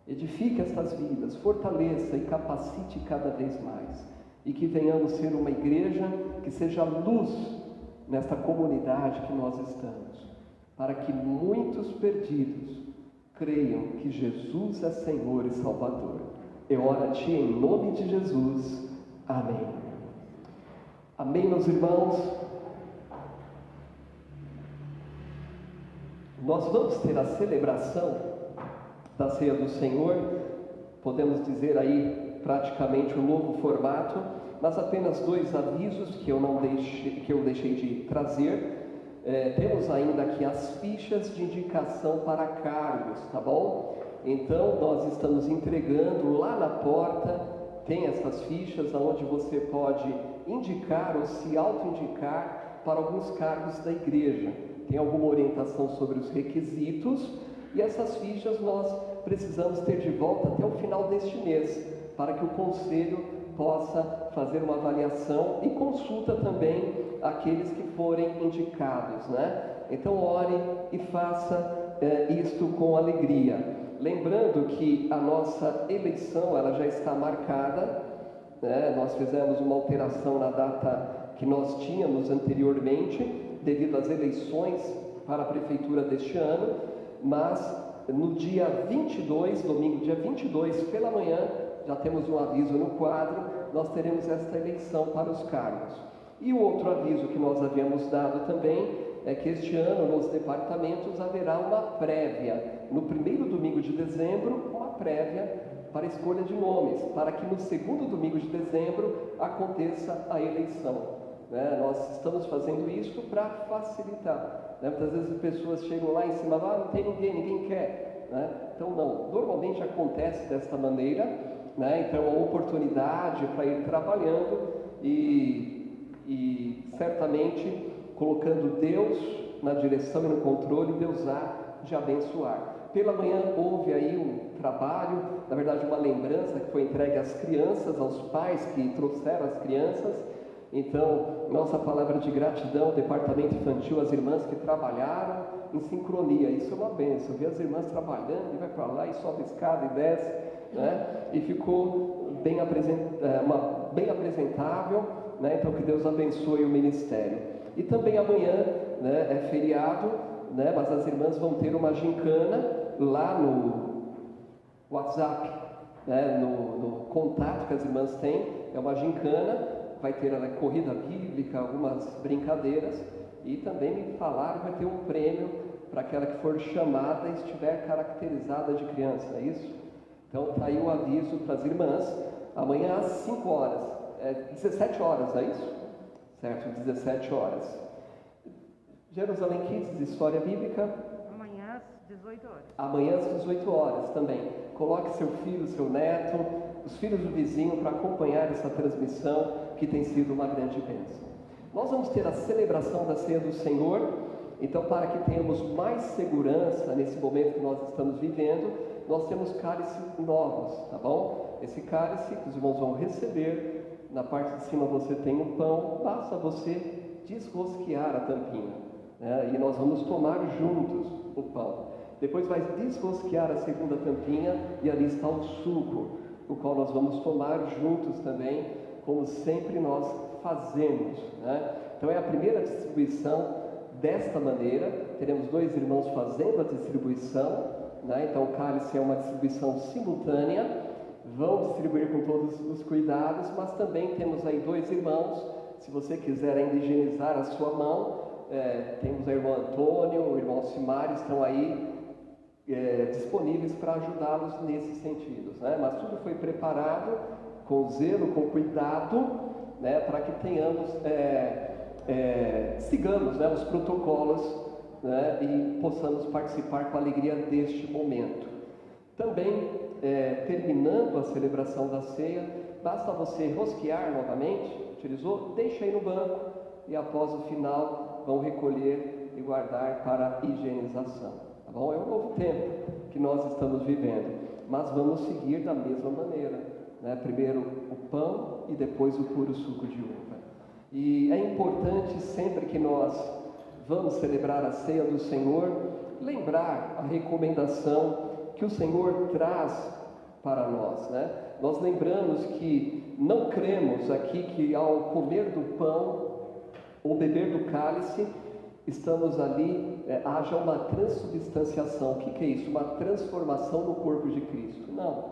Edifique estas vidas, fortaleça e capacite cada vez mais. E que venhamos ser uma igreja que seja luz nesta comunidade que nós estamos, para que muitos perdidos creiam que Jesus é Senhor e Salvador. Eu oro a Ti em nome de Jesus. Amém. Amém, meus irmãos. Nós vamos ter a celebração da Ceia do Senhor, podemos dizer aí praticamente um novo formato, mas apenas 2 avisos que eu deixei de trazer. Temos ainda aqui as fichas de indicação para cargos, tá bom? Então nós estamos entregando lá na porta, tem essas fichas onde você pode indicar ou se auto-indicar para alguns cargos da igreja. Tem alguma orientação sobre os requisitos e essas fichas nós precisamos ter de volta até o final deste mês, para que o conselho possa fazer uma avaliação e consulta também aqueles que forem indicados, né? Então ore e faça isto com alegria. Lembrando que a nossa eleição ela já está marcada, né? Nós fizemos uma alteração na data que nós tínhamos anteriormente, devido às eleições para a prefeitura deste ano, mas no dia 22, domingo dia 22, pela manhã, já temos um aviso no quadro, nós teremos esta eleição para os cargos. E o outro aviso que nós havíamos dado também é que este ano nos departamentos haverá uma prévia, no primeiro domingo de dezembro, uma prévia para escolha de nomes, para que no segundo domingo de dezembro aconteça a eleição, né? Nós estamos fazendo isso para facilitar, né? Muitas vezes as pessoas chegam lá em cima, não tem ninguém quer, né? Então não, normalmente acontece desta maneira, né? Então a oportunidade para ir trabalhando e certamente colocando Deus na direção e no controle, Deus há de abençoar. Pela manhã houve aí um trabalho, na verdade uma lembrança que foi entregue às crianças, aos pais que trouxeram as crianças. Então, nossa palavra de gratidão, departamento infantil, as irmãs que trabalharam em sincronia. Isso é uma bênção, ver as irmãs trabalhando, e vai para lá e sobe a escada e desce, né? E ficou bem apresentável, né? Então que Deus abençoe o ministério. E também amanhã, né, é feriado, né, mas as irmãs vão ter uma gincana lá no WhatsApp, né, no contato que as irmãs têm. É uma gincana, vai ter corrida bíblica, algumas brincadeiras, e também me falaram que vai ter um prêmio para aquela que for chamada e estiver caracterizada de criança, é isso? Então está aí o aviso para as irmãs, amanhã às 5 horas, 17 horas, é isso? Certo, 17 horas. Jerusalém Kids, História Bíblica. Amanhã às 18 horas. Amanhã às 18 horas também. Coloque seu filho, seu neto, os filhos do vizinho para acompanhar essa transmissão que tem sido uma grande bênção. Nós vamos ter a celebração da Ceia do Senhor, então para que tenhamos mais segurança nesse momento que nós estamos vivendo, nós temos cálices novos, tá bom? Esse cálice que os irmãos vão receber, na parte de cima você tem o pão, basta você desrosquear a tampinha, né? E nós vamos tomar juntos o pão. Depois vai desrosquear a segunda tampinha e ali está o suco, o qual nós vamos tomar juntos também, como sempre nós fazemos, né? Então é a primeira distribuição desta maneira. Teremos 2 irmãos fazendo a distribuição, né? Então o cálice é uma distribuição simultânea, vão distribuir com todos os cuidados, mas também temos aí 2 irmãos, se você quiser ainda higienizar a sua mão, temos a irmã Antônio, o irmão Simário, estão aí disponíveis para ajudá-los nesses sentidos, né? Mas tudo foi preparado com zelo, com cuidado, né? Para que tenhamos, sigamos, né, os protocolos, né? E possamos participar com alegria deste momento. Também, terminando a celebração da ceia, basta você rosquear novamente, utilizou, deixa aí no banco e após o final vão recolher e guardar para higienização. Tá bom? É um novo tempo que nós estamos vivendo, mas vamos seguir da mesma maneira, né? Primeiro o pão e depois o puro suco de uva. E é importante sempre que nós vamos celebrar a ceia do Senhor, lembrar a recomendação que o Senhor traz para nós, né? Nós lembramos que não cremos aqui que ao comer do pão ou beber do cálice, estamos ali, haja uma transubstanciação. O que é isso? Uma transformação no corpo de Cristo. Não,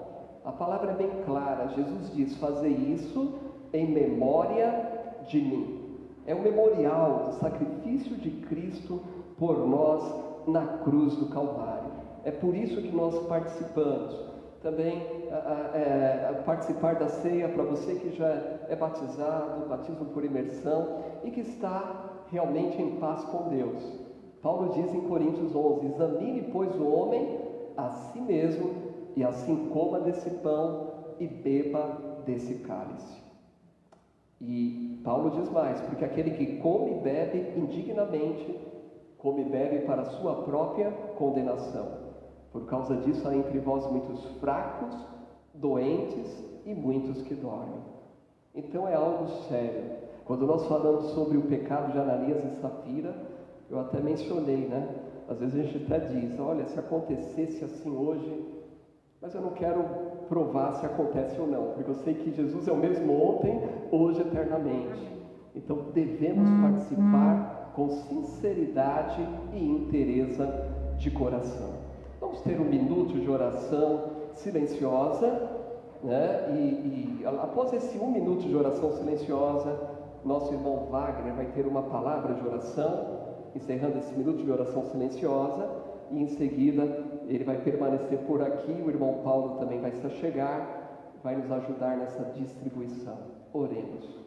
a palavra é bem clara. Jesus diz: fazei isso em memória de mim. É o memorial do sacrifício de Cristo por nós na cruz do Calvário. É por isso que nós participamos. Também participar da ceia para você que já é batizado, batismo por imersão e que está realmente em paz com Deus. Paulo diz em Coríntios 11: examine, pois, o homem a si mesmo, e assim coma desse pão e beba desse cálice. E Paulo diz mais: porque aquele que come e bebe indignamente, come e bebe para a sua própria condenação. Por causa disso há entre vós muitos fracos, doentes e muitos que dormem. Então é algo sério. Quando nós falamos sobre o pecado de Ananias e Safira, eu até mencionei, né? Às vezes a gente até diz: olha, se acontecesse assim hoje, mas eu não quero provar se acontece ou não, porque eu sei que Jesus é o mesmo ontem, hoje, eternamente. Então devemos participar com sinceridade e inteireza de coração. Vamos ter um minuto de oração silenciosa, né? E após esse 1 minuto de oração silenciosa, nosso irmão Wagner vai ter uma palavra de oração, encerrando esse minuto de oração silenciosa, e em seguida ele vai permanecer por aqui. O irmão Paulo também vai se achegar, vai nos ajudar nessa distribuição. Oremos.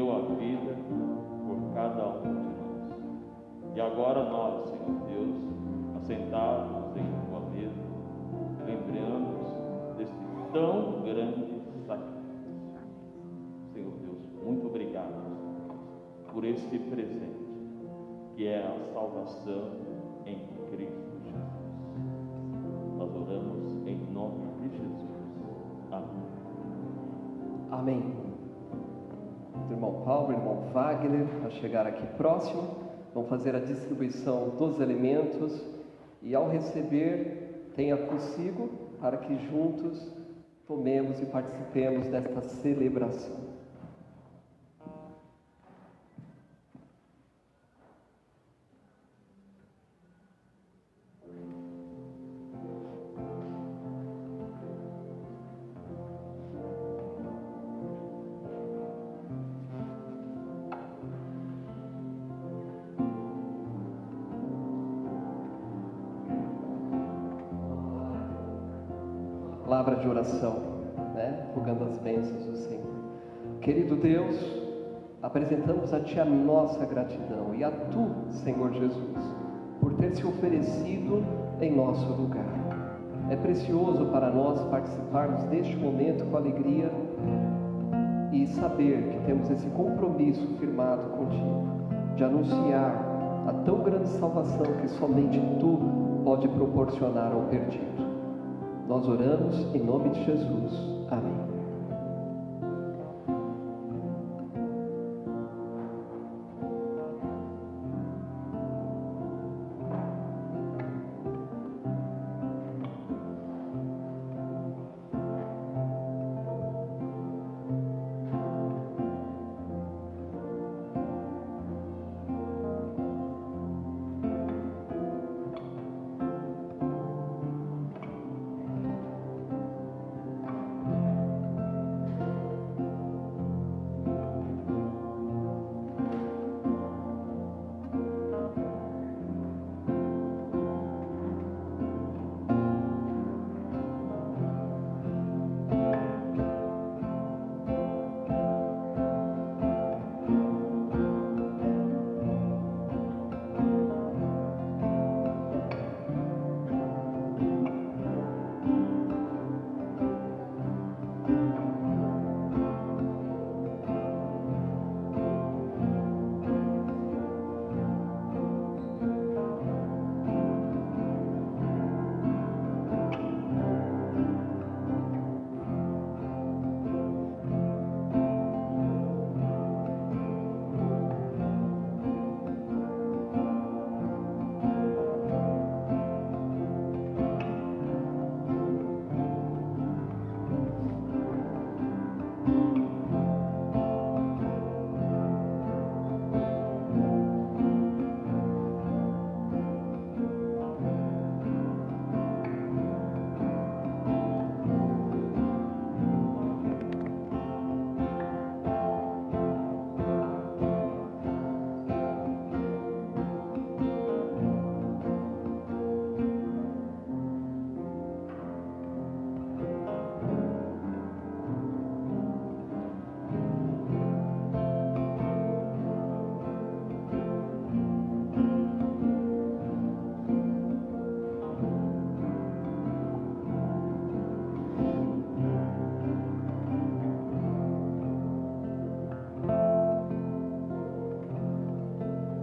deu a vida por cada um de nós. E agora nós, Senhor Deus, assentados em tua mesa, lembramos desse tão grande sacrifício. Senhor Deus, muito obrigado por este presente, que é a salvação em Cristo Jesus. Nós oramos em nome de Jesus. Amém. Amém. O irmão Paulo, o irmão Wagner, a chegar aqui próximo, vão fazer a distribuição dos elementos e, ao receber, tenha consigo para que juntos tomemos e participemos desta celebração. Palavra de oração, rogando as bênçãos do Senhor. Querido Deus, apresentamos a Ti a nossa gratidão e a Tu, Senhor Jesus, por ter se oferecido em nosso lugar. É precioso para nós participarmos deste momento com alegria e saber que temos esse compromisso firmado contigo, de anunciar a tão grande salvação que somente Tu pode proporcionar ao perdido. Nós oramos em nome de Jesus. Amém.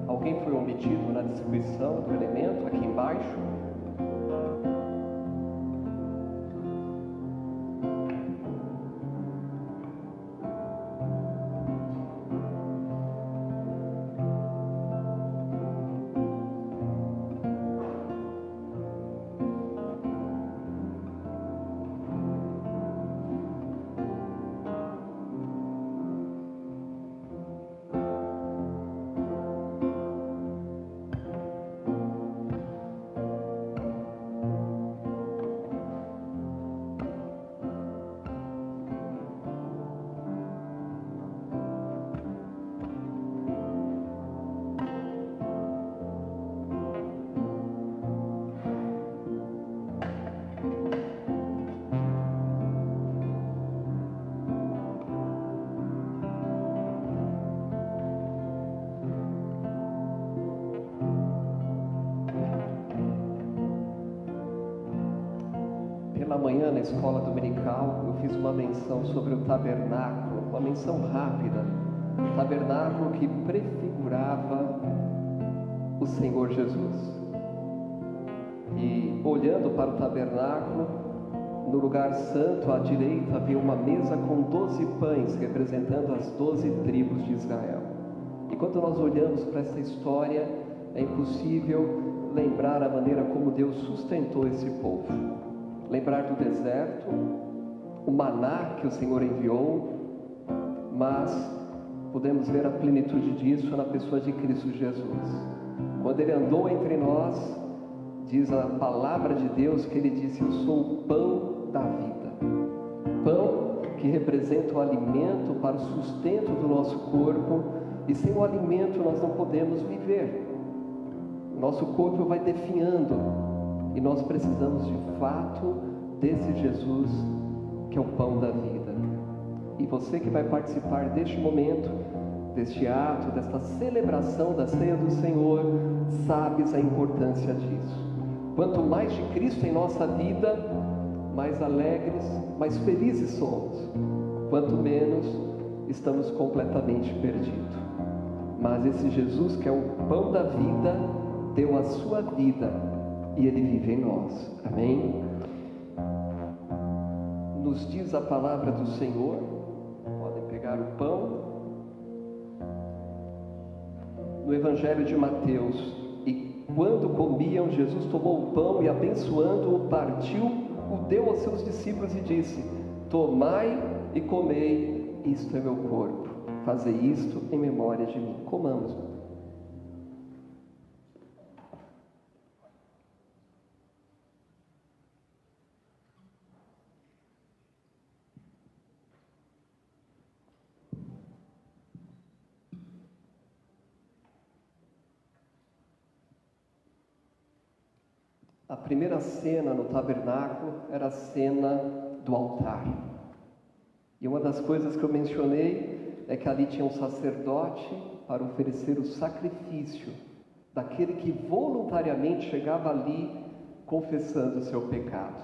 Alguém foi omitido na distribuição do elemento aqui embaixo? Pela manhã, na escola dominical, eu fiz uma menção sobre o tabernáculo, uma menção rápida. O tabernáculo que prefigurava o Senhor Jesus. E olhando para o tabernáculo, no lugar santo, à direita, havia uma mesa com 12 pães, representando as 12 tribos de Israel. E quando nós olhamos para essa história, é impossível lembrar a maneira como Deus sustentou esse povo. Lembrar do deserto, o maná que o Senhor enviou, mas podemos ver a plenitude disso na pessoa de Cristo Jesus. Quando Ele andou entre nós, diz a palavra de Deus que Ele disse: eu sou o pão da vida. Pão que representa o alimento para o sustento do nosso corpo, e sem o alimento nós não podemos viver. Nosso corpo vai definhando, e nós precisamos de fato desse Jesus que é o pão da vida. E você que vai participar deste momento, deste ato, desta celebração da ceia do Senhor, sabes a importância disso. Quanto mais de Cristo em nossa vida, mais alegres, mais felizes somos. Quanto menos, estamos completamente perdidos. Mas esse Jesus que é o pão da vida, deu a sua vida e Ele vive em nós. Amém? Nos diz a palavra do Senhor. Podem pegar o pão. No Evangelho de Mateus: e quando comiam, Jesus tomou o pão e, abençoando-o, partiu, o deu aos seus discípulos e disse: tomai e comei, isto é meu corpo. Fazei isto em memória de mim. Comamos. A primeira cena no tabernáculo era a cena do altar. E uma das coisas que eu mencionei é que ali tinha um sacerdote para oferecer o sacrifício daquele que voluntariamente chegava ali confessando o seu pecado.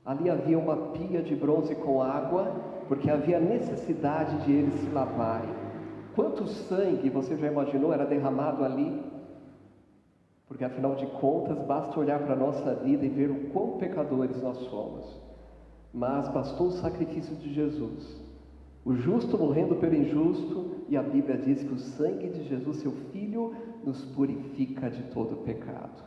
Ali havia uma pia de bronze com água, porque havia necessidade de eles se lavarem. Quanto sangue, você já imaginou, era derramado ali? Porque afinal de contas, basta olhar para a nossa vida e ver o quão pecadores nós somos. Mas bastou o sacrifício de Jesus, o justo morrendo pelo injusto, e a Bíblia diz que o sangue de Jesus, seu Filho, nos purifica de todo pecado.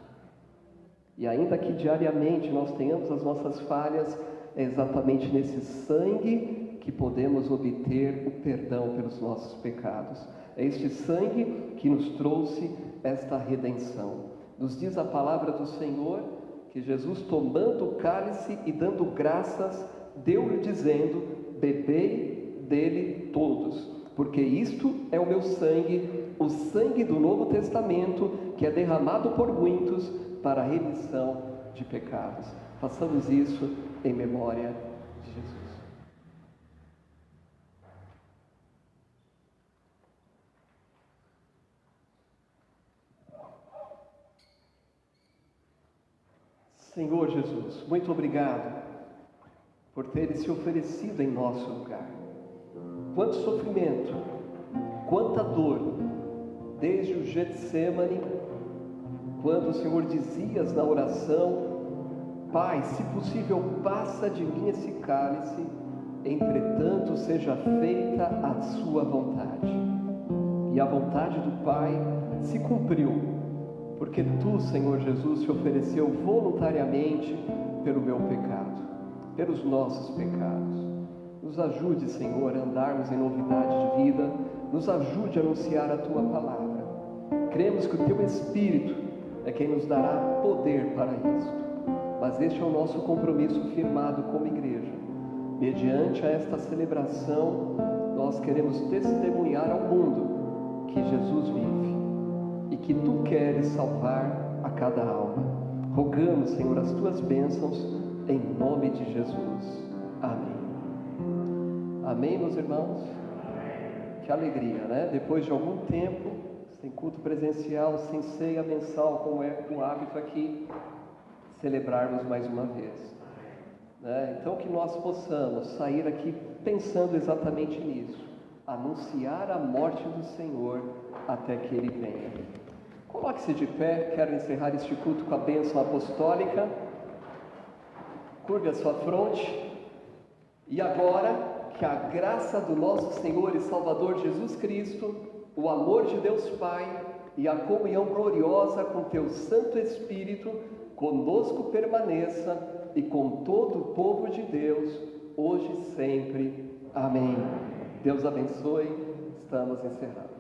E ainda que diariamente nós tenhamos as nossas falhas, é exatamente nesse sangue que podemos obter o perdão pelos nossos pecados. É este sangue que nos trouxe esta redenção. Nos diz a palavra do Senhor que Jesus, tomando o cálice e dando graças, deu-lhe dizendo: bebei dele todos, porque isto é o meu sangue, o sangue do Novo Testamento, que é derramado por muitos para a remissão de pecados. Façamos isso em memória de Jesus. Senhor Jesus, muito obrigado por ter se oferecido em nosso lugar. Quanto sofrimento, quanta dor, desde o Getsemane, quando o Senhor dizias na oração: Pai, se possível, passa de mim esse cálice, entretanto seja feita a sua vontade. E a vontade do Pai se cumpriu, porque Tu, Senhor Jesus, se ofereceu voluntariamente pelo meu pecado, pelos nossos pecados. Nos ajude, Senhor, a andarmos em novidade de vida, nos ajude a anunciar a Tua palavra. Cremos que o Teu Espírito é quem nos dará poder para isto, mas este é o nosso compromisso firmado como igreja. Mediante a esta celebração, nós queremos testemunhar ao mundo que Jesus vive e que Tu queres salvar a cada alma. Rogamos, Senhor, as Tuas bênçãos em nome de Jesus. Amém. Amém, meus irmãos? Que alegria, né? Depois de algum tempo, sem culto presencial, sem ceia mensal, como é o hábito aqui, celebrarmos mais uma vez. né? Então que nós possamos sair aqui pensando exatamente nisso, anunciar a morte do Senhor até que Ele venha. Coloque-se de pé, quero encerrar este culto com a bênção apostólica. Curve a sua fronte. E agora, que a graça do nosso Senhor e Salvador Jesus Cristo, o amor de Deus Pai e a comunhão gloriosa com Teu Santo Espírito conosco permaneça e com todo o povo de Deus, hoje e sempre. Amém. Deus abençoe. Estamos encerrados.